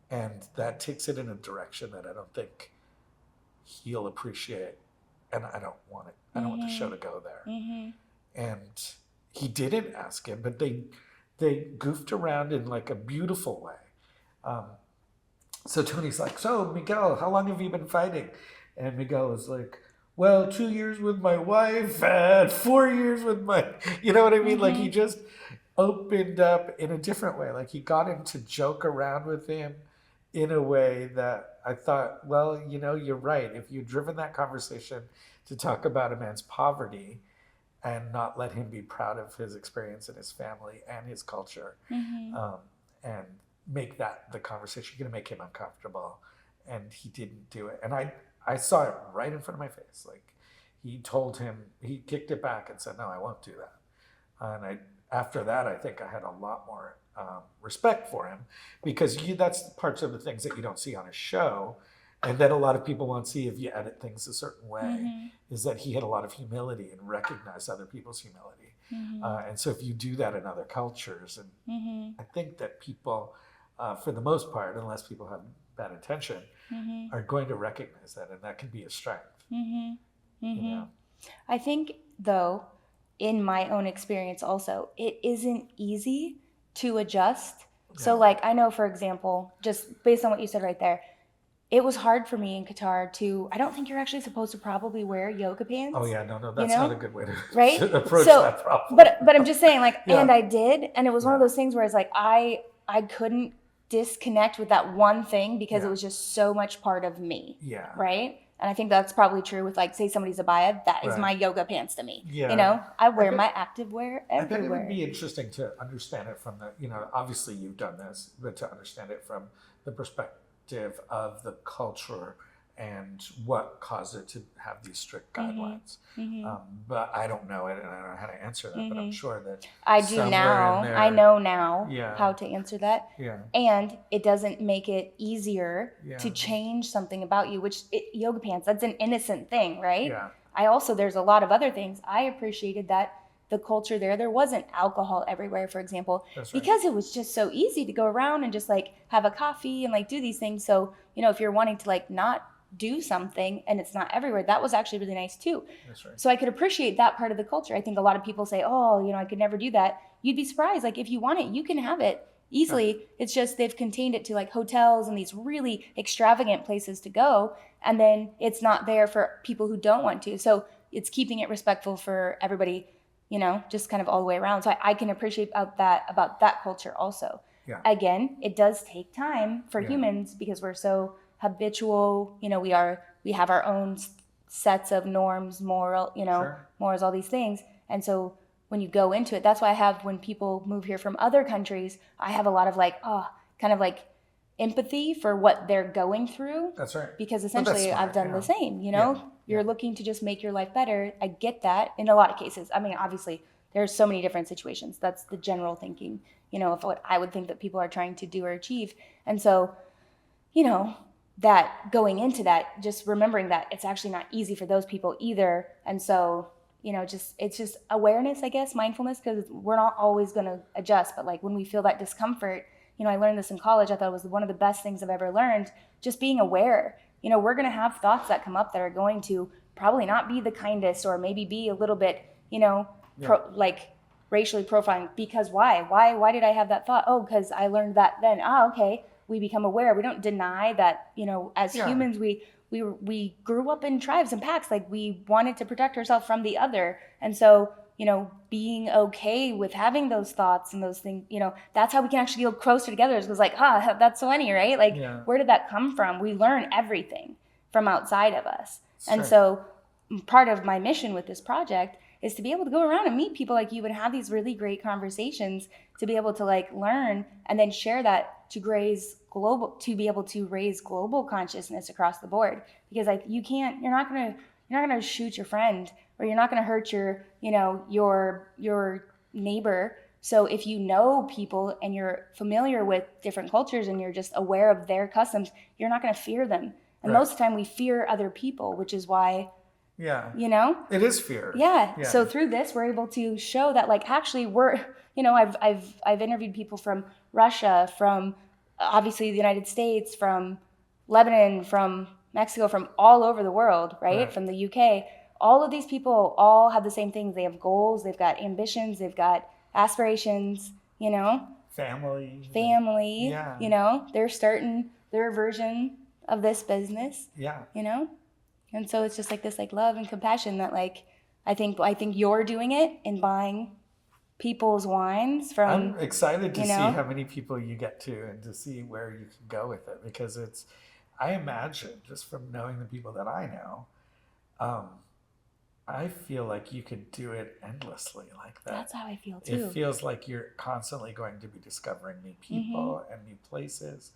Speaker 1: And that takes it in a direction that I don't think he'll appreciate. And I don't want it. I don't want the show to go there. And he didn't ask him, but they goofed around in like a beautiful way. So Tony's like, "So Miguel, how long have you been fighting?" And Miguel was like, "Well, 2 years with my wife and 4 years with my," you know what I mean? Like, he just opened up in a different way. Like, he got him to joke around with him in a way that I thought, well, you're right. If you'd driven that conversation to talk about a man's poverty and not let him be proud of his experience and his family and his culture, and make that the conversation, you're going to make him uncomfortable. And he didn't do it. And I saw it right in front of my face. Like, he told him, he kicked it back and said, "No, I won't do that." And after that, I think I had a lot more respect for him, because that's parts of the things that you don't see on a show, and that a lot of people won't see if you edit things a certain way, is that he had a lot of humility and recognized other people's humility. And so if you do that in other cultures, and I think that people, for the most part, unless people have bad intention, are going to recognize that, and that can be a strength.
Speaker 2: I think, though, in my own experience also, it isn't easy to adjust. So like, I know, for example, just based on what you said right there, it was hard for me in Qatar I don't think you're actually supposed to probably wear yoga pants.
Speaker 1: Oh yeah, no, that's not a good way to,
Speaker 2: right?
Speaker 1: to approach that problem.
Speaker 2: But I'm just saying, like, and I did, and it was one of those things where it's like, I couldn't disconnect with that one thing because it was just so much part of me. Right? And I think that's probably true with, like, say somebody's abaya, that is my yoga pants to me. I wear my active wear everywhere.
Speaker 1: I think it would be interesting to understand it from obviously you've done this, but to understand it from the perspective of the culture and what caused it to have these strict guidelines. But I don't know it, and I don't know how to answer that, but I'm sure that
Speaker 2: I do now. I know now how to answer that. And it doesn't make it easier to change something about you, which yoga pants, that's an innocent thing, right? There's a lot of other things. I appreciated that the culture there wasn't alcohol everywhere, for example, because it was just so easy to go around and just like have a coffee and like do these things. So, if you're wanting to like not do something and it's not everywhere, that was actually really nice too. So I could appreciate that part of the culture. I think a lot of people say, "Oh, I could never do that." You'd be surprised. Like, if you want it, you can have it easily. It's just they've contained it to like hotels and these really extravagant places to go, and then it's not there for people who don't want to. So it's keeping it respectful for everybody, just kind of all the way around. So I can appreciate about that culture also. Again, it does take time for humans because we're so habitual. We have our own sets of norms, morals, all these things. And so when you go into it, that's why when people move here from other countries, I have a lot of kind of like empathy for what they're going through.
Speaker 1: That's right.
Speaker 2: Because essentially I've done the same, you're looking to just make your life better. I get that in a lot of cases. I mean, obviously there's so many different situations. That's the general thinking, of what I would think that people are trying to do or achieve. And so, that going into that, just remembering that it's actually not easy for those people either. And so, it's just awareness, I guess, mindfulness, because we're not always going to adjust. But like when we feel that discomfort, I learned this in college. I thought it was one of the best things I've ever learned, just being aware. We're going to have thoughts that come up that are going to probably not be the kindest, or maybe be a little bit, racially profiling. Because why? Why did I have that thought? Oh, because I learned that then. Ah, okay. We become aware. We don't deny that, as humans, we grew up in tribes and packs. Like, we wanted to protect ourselves from the other. And so, being okay with having those thoughts and those things, that's how we can actually feel closer together. It was like, that's so funny, right? Like, where did that come from? We learn everything from outside of us. And so part of my mission with this project is to be able to go around and meet people like you and have these really great conversations, to be able to like learn and then share that to be able to raise global consciousness across the board. Because you're not gonna shoot your friend, or you're not gonna hurt your neighbor. So if you know people and you're familiar with different cultures and you're just aware of their customs, you're not gonna fear them. And most of the time we fear other people, which is why,
Speaker 1: it is fear.
Speaker 2: Yeah. So through this, we're able to show that, like, actually I've interviewed people from Russia, from obviously the United States, from Lebanon, from Mexico, from all over the world, right? From the UK. All of these people all have the same things. They have goals, they've got ambitions, they've got aspirations, family, they're starting their version of this business, and so it's just like this, like, love and compassion that, like, I think you're doing it in buying people's wines from.
Speaker 1: I'm excited to see how many people you get to, and to see where you can go with it, because I imagine, just from knowing the people that I know, I feel like you could do it endlessly like that.
Speaker 2: That's how I feel too.
Speaker 1: It feels like you're constantly going to be discovering new people and new places.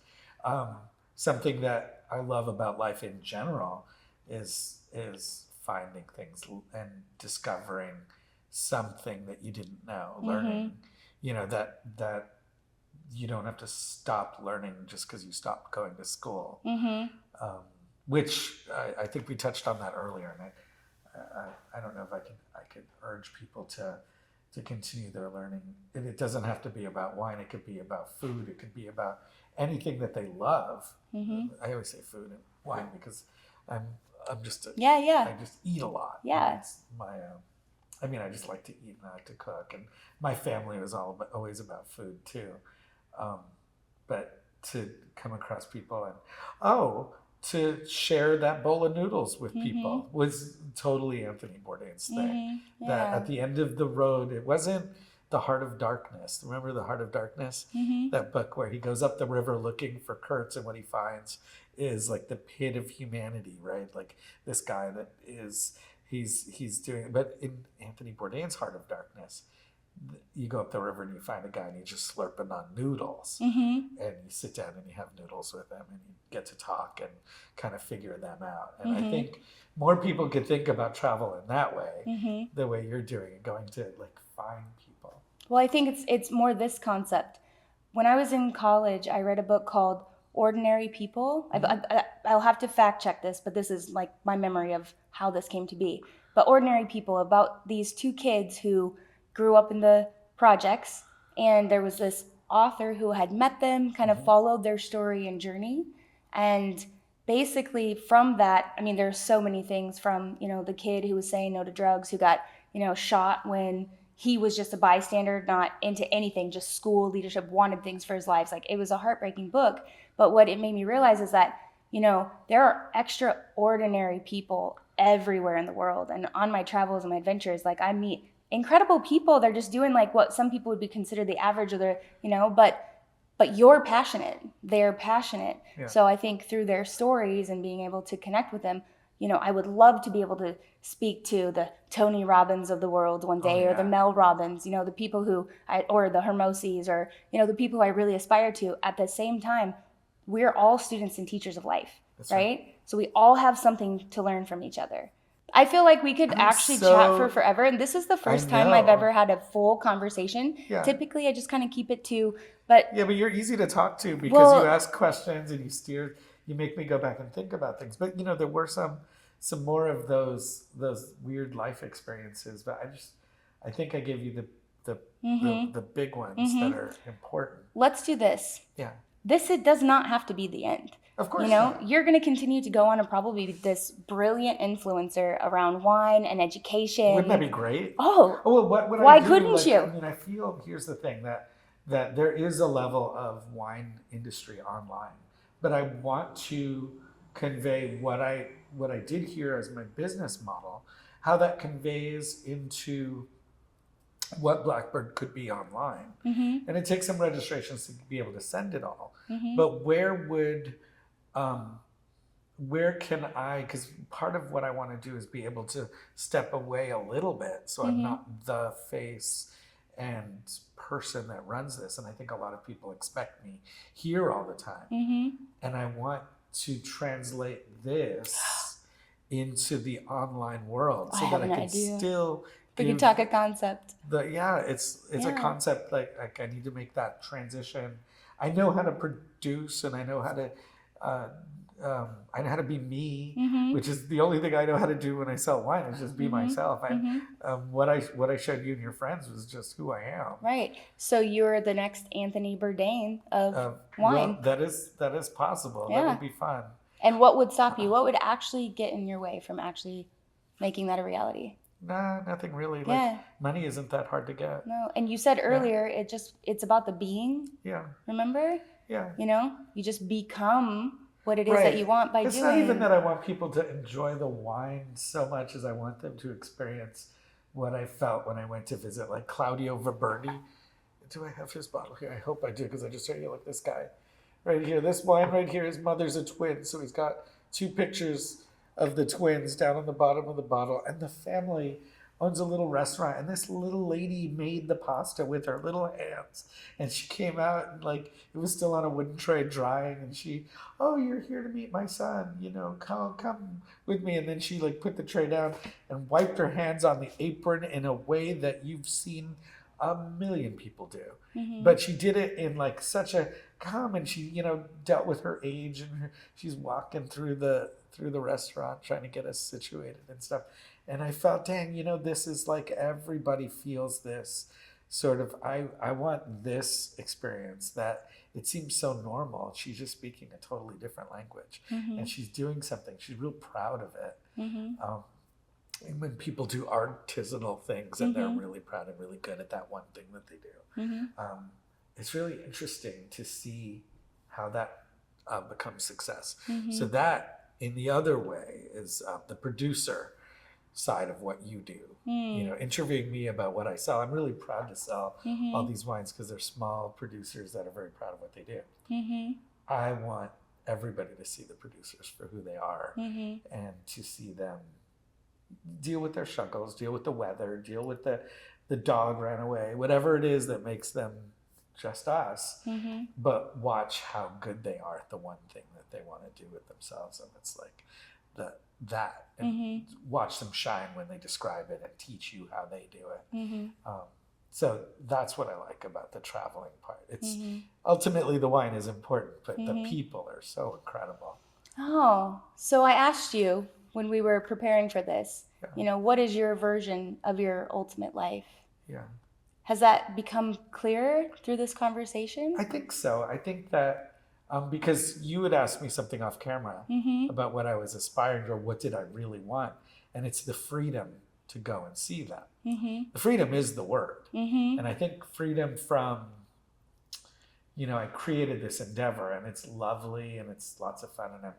Speaker 1: Something that I love about life in general is finding things and discovering something that you didn't know, learning, that you don't have to stop learning just because you stopped going to school, which I think we touched on that earlier. And I don't know if I could urge people to continue their learning. It doesn't have to be about wine. It could be about food. It could be about anything that they love. I always say food and wine because I'm just I just eat a lot. It's my I just like to eat and I like to cook, and my family was always about food too. But to come across people and to share that bowl of noodles with people was totally Anthony Bourdain's thing. That at the end of the road, it wasn't The Heart of Darkness. Remember The Heart of Darkness? That book where he goes up the river looking for Kurtz, and what he finds is like the pit of humanity, right? Like this guy that he's doing, but in Anthony Bourdain's Heart of Darkness, you go up the river and you find a guy and he's just slurping on noodles, and you sit down and you have noodles with him and you get to talk and kind of figure them out. And I think more people could think about travel in that way, the way you're doing it, going to like find people.
Speaker 2: Well, I think it's more this concept. When I was in college, I read a book called Ordinary People. I'll have to fact check this, but this is like my memory of how this came to be. But Ordinary People, about these two kids who grew up in the projects, and there was this author who had met them, kind of followed their story and journey. And basically from that, there's so many things, from, the kid who was saying no to drugs, who got, shot when he was just a bystander, not into anything, just school, leadership, wanted things for his life. Like, it was a heartbreaking book. But what it made me realize is that, there are extraordinary people everywhere in the world. And on my travels and my adventures, like, I meet incredible people. They're just doing like what some people would be considered the average, or they're, but you're passionate. They're passionate. Yeah. So I think through their stories and being able to connect with them, I would love to be able to speak to the Tony Robbins of the world one day, or the Mel Robbins, the people who or the Hermoses, or, the people who I really aspire to. At the same time, we're all students and teachers of life, right? So we all have something to learn from each other. I feel like we could chat for forever. And this is the first time I've ever had a full conversation. Yeah. Typically, I just kind of keep it to, but you're
Speaker 1: easy to talk to because you ask questions and you make me go back and think about things. But, there were some more of those weird life experiences. But I think I gave you the big ones that are important.
Speaker 2: Let's do this.
Speaker 1: Yeah.
Speaker 2: it does not have to be the end.
Speaker 1: Of course
Speaker 2: You're going to continue to go on and probably be this brilliant influencer around wine and education.
Speaker 1: Wouldn't that be great?
Speaker 2: Oh,
Speaker 1: well, what
Speaker 2: why
Speaker 1: I do,
Speaker 2: couldn't you?
Speaker 1: I mean, I feel, here's the thing, that there is a level of wine industry online, but I want to convey what I did here as my business model, how that conveys into what Blackbird could be online.
Speaker 2: Mm-hmm.
Speaker 1: And it takes some registrations to be able to send it all.
Speaker 2: Mm-hmm.
Speaker 1: But where can I, because part of what I want to do is be able to step away a little bit, so I'm not the face and person that runs this. And I think a lot of people expect me here all the time.
Speaker 2: Mm-hmm.
Speaker 1: And I want to translate this into the online world so that I can still
Speaker 2: we can talk a concept.
Speaker 1: It's a concept, like I need to make that transition. I know how to produce, and I know how to I know how to be me, which is the only thing I know how to do when I sell wine, is just be myself. What I showed you and your friends was just who I am.
Speaker 2: Right. So you're the next Anthony Bourdain of wine.
Speaker 1: Well, that is possible. That would be fun.
Speaker 2: And what would stop you? What would actually get in your way from actually making that a reality?
Speaker 1: Nah, nothing really. Like, money isn't that hard to get.
Speaker 2: No. And you said earlier, it's about the being.
Speaker 1: Yeah.
Speaker 2: Remember?
Speaker 1: Yeah.
Speaker 2: You just become what it is that you want by doing.
Speaker 1: It's not even that I want people to enjoy the wine so much as I want them to experience what I felt when I went to visit, like Claudio Viberti. Do I have his bottle here? I hope I do, because I just showed you, like, this guy right here. This wine right here, his mother's a twin, so he's got 2 pictures of the twins down on the bottom of the bottle. And the family owns a little restaurant, and this little lady made the pasta with her little hands, and she came out, and like, it was still on a wooden tray drying, and she, oh, you're here to meet my son, come with me. And then she like put the tray down and wiped her hands on the apron in a way that you've seen a million people do. But she did it in like such a calm, and she dealt with her age, and she's walking through the restaurant trying to get us situated and stuff. And I felt, dang, this is like, everybody feels this sort of, I want this experience, that it seems so normal. She's just speaking a totally different language, and she's doing something. She's real proud of it. And when people do artisanal things and they're really proud and really good at that one thing that they do, it's really interesting to see how that becomes success. So that, in the other way, is the producer side of what you do. Interviewing me about what I sell. I'm really proud to sell all these wines, because they're small producers that are very proud of what they do. I want everybody to see the producers for who they are, and to see them deal with their struggles, deal with the weather, deal with the dog ran away, whatever it is that makes them just us, but watch how good they are at the one thing that they want to do with themselves. And it's like that, and watch them shine when they describe it and teach you how they do it. So that's what I like about the traveling part. It's ultimately, the wine is important, but the people are so incredible.
Speaker 2: Oh, so I asked you when we were preparing for this, what is your version of your ultimate life?
Speaker 1: Yeah.
Speaker 2: Has that become clearer through this conversation?
Speaker 1: I think so. I think that because you had asked me something off camera about what I was aspiring to, or what did I really want, and it's the freedom to go and see that. The freedom is the word. And I think freedom from, I created this endeavor, and it's lovely, and it's lots of fun, and I'm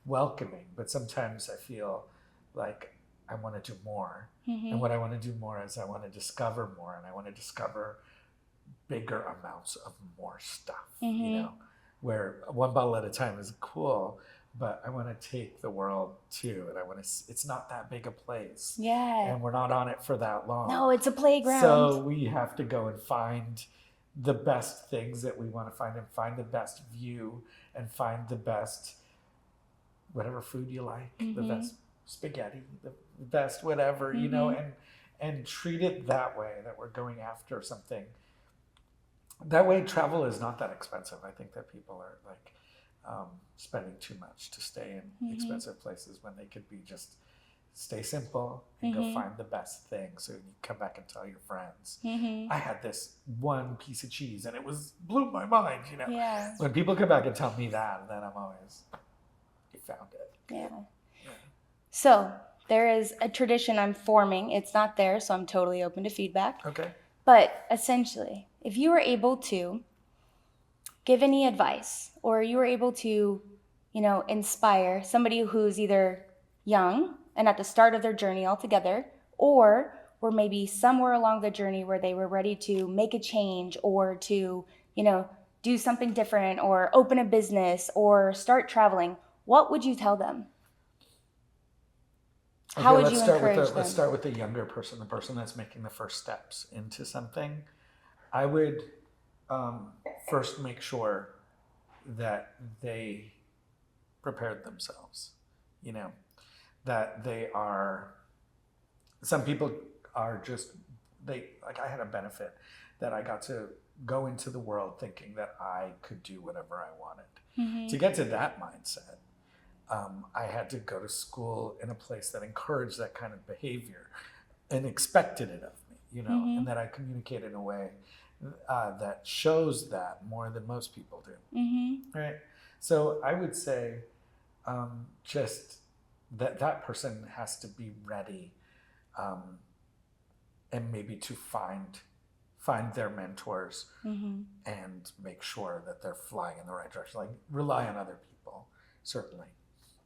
Speaker 1: welcoming, but sometimes I feel like I want to do more. And what I want to do more is I want to discover more, and I want to discover bigger amounts of more stuff, where one bottle at a time is cool, but I want to take the world too, and it's not that big a place.
Speaker 2: Yeah.
Speaker 1: And we're not on it for that long.
Speaker 2: No, it's a playground.
Speaker 1: So we have to go and find the best things that we want to find, and find the best view, and find the best whatever food you like, the best spaghetti, the best whatever, and treat it that way, that we're going after something. That way, travel is not that expensive. I think that people are like spending too much to stay in expensive places when they could be just stay simple and go find the best thing. So you come back and tell your friends, I had this one piece of cheese and it blew my mind, you know.
Speaker 2: Yeah.
Speaker 1: When people come back and tell me that, then I'm always, you found it.
Speaker 2: Yeah. So there is a tradition I'm forming. It's not there, so I'm totally open to feedback.
Speaker 1: Okay.
Speaker 2: But essentially, if you were able to give any advice, or you were able to, inspire somebody who's either young and at the start of their journey altogether, or maybe somewhere along the journey where they were ready to make a change, or to, do something different, or open a business, or start traveling, what would you tell them? How would you encourage them?
Speaker 1: Let's start with the younger person, the person that's making the first steps into something. I would first make sure that they prepared themselves, that they are, some people are just, I had a benefit that I got to go into the world thinking that I could do whatever I wanted. To get to that mindset, I had to go to school in a place that encouraged that kind of behavior and expected it of me, and that I communicate in a way that shows that more than most people do. Right? So I would say just that person has to be ready and maybe to find their mentors and make sure that they're flying in the right direction. Like, rely on other people, certainly.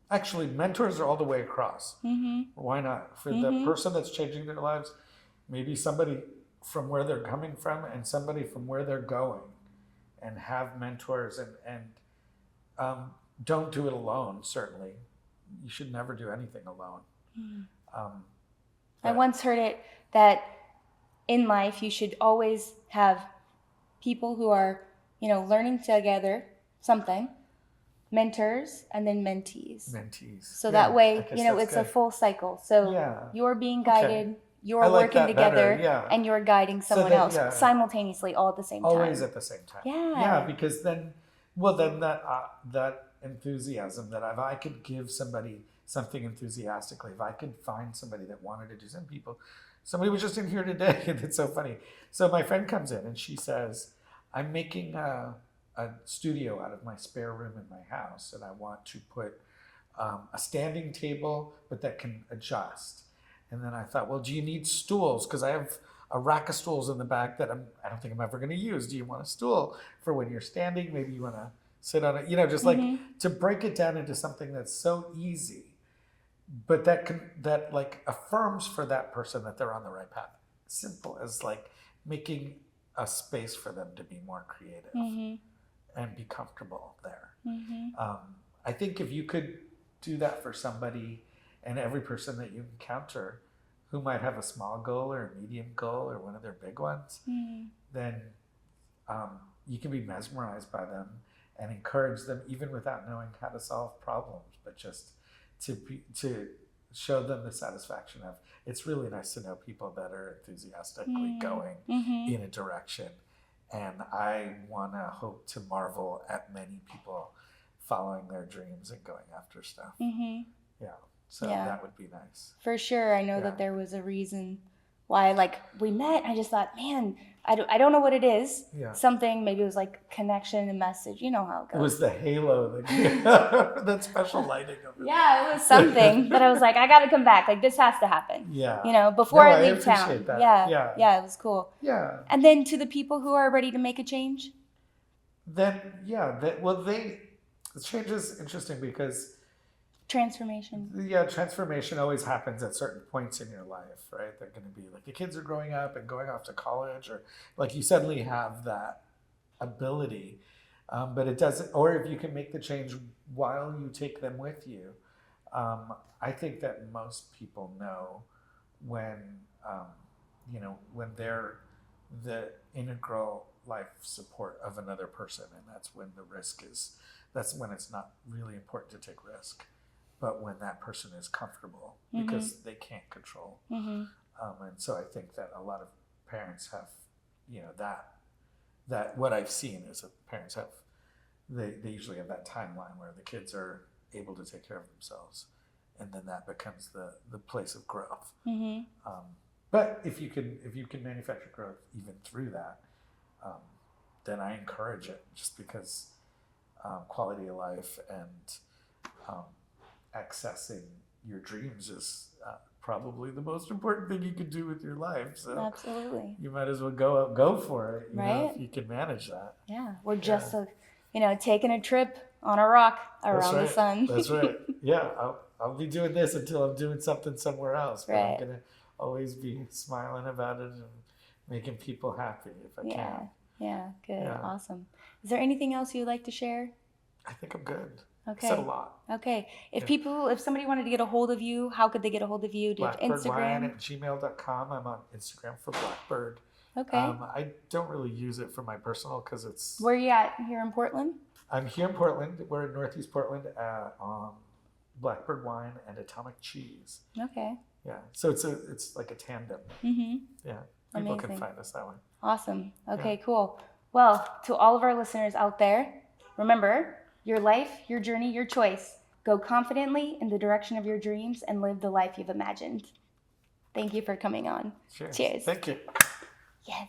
Speaker 1: Actually, mentors are all the way across. Why not? For the person that's changing their lives, maybe somebody from where they're coming from and somebody from where they're going, and have mentors, and don't do it alone, certainly. You should never do anything alone.
Speaker 2: I once heard it that in life you should always have people who are, learning together something, mentors, and then mentees. So that way, it's good. A full cycle. So you're being guided, you're working together, and you're guiding someone else simultaneously, all at the same time.
Speaker 1: Always at the same time. Yeah, because then that enthusiasm, that if I could give somebody something enthusiastically, if I could find somebody that wanted to do somebody was just in here today, and it's so funny. So my friend comes in and she says, I'm making a studio out of my spare room in my house, and I want to put a standing table, but that can adjust. And then I thought, well, do you need stools? Because I have a rack of stools in the back that I don't think I'm ever going to use. Do you want a stool for when you're standing? Maybe you want to sit on it, just like to break it down into something that's so easy, but that affirms for that person that they're on the right path. Simple as like making a space for them to be more creative and be comfortable there. I think if you could do that for somebody, and every person that you encounter who might have a small goal or a medium goal or one of their big ones, then you can be mesmerized by them and encourage them even without knowing how to solve problems, but just to show them the satisfaction of, it's really nice to know people that are enthusiastically going in a direction. And I want to hope to marvel at many people following their dreams and going after stuff. So that would be nice.
Speaker 2: For sure. I know that there was a reason why, we met. I just thought, man, I don't know what it is. Something, maybe it was like connection and message. You know how it goes.
Speaker 1: It was the halo, that special lighting of it.
Speaker 2: Yeah, it was something. But I was like, I got to come back. This has to happen. Before I leave town.
Speaker 1: That.
Speaker 2: Yeah, it was cool.
Speaker 1: Yeah.
Speaker 2: And then to the people who are ready to make a change?
Speaker 1: Then, the change is interesting because
Speaker 2: transformation
Speaker 1: always happens at certain points in your life, right? They're going to be like, the kids are growing up and going off to college, or you suddenly have that ability, but it doesn't, or if you can make the change while you take them with you. I think that most people know when they're the integral life support of another person, and that's when that's when it's not really important to take risk. But when that person is comfortable, because they can't control. And so I think that a lot of parents have, that what I've seen is that parents have, they usually have that timeline where the kids are able to take care of themselves and then that becomes the place of growth.
Speaker 2: Mm-hmm.
Speaker 1: But if you can manufacture growth even through that, then I encourage it, just because quality of life and accessing your dreams is probably the most important thing you can do with your life. So
Speaker 2: Absolutely.
Speaker 1: you might as well go for it,
Speaker 2: Right?
Speaker 1: if you can manage that.
Speaker 2: Yeah, we're just taking a trip on a rock around the sun.
Speaker 1: That's right. Yeah, I'll be doing this until I'm doing something somewhere else, but I'm gonna always be smiling about it and making people happy if I can.
Speaker 2: Yeah, good,
Speaker 1: Yeah.
Speaker 2: awesome. Is there anything else you'd like to share?
Speaker 1: I think I'm good.
Speaker 2: Okay.
Speaker 1: Said a lot.
Speaker 2: Okay. If somebody wanted to get a hold of you, how could they get a hold of you? Do you have Instagram?
Speaker 1: Blackbirdwine@gmail.com. I'm on Instagram for Blackbird.
Speaker 2: Okay.
Speaker 1: I don't really use it for my personal because it's.
Speaker 2: Where are you at here in Portland?
Speaker 1: I'm here in Portland. We're in Northeast Portland at Blackbird Wine and Atomic Cheese.
Speaker 2: Okay.
Speaker 1: Yeah. So it's like a tandem.
Speaker 2: Mm-hmm.
Speaker 1: Yeah. People
Speaker 2: Amazing.
Speaker 1: can find us that way.
Speaker 2: Awesome. Okay, cool. Well, to all of our listeners out there, remember, your life, your journey, your choice. Go confidently in the direction of your dreams and live the life you've imagined. Thank you for coming on.
Speaker 1: Cheers.
Speaker 2: Cheers.
Speaker 1: Thank you.
Speaker 2: Yes.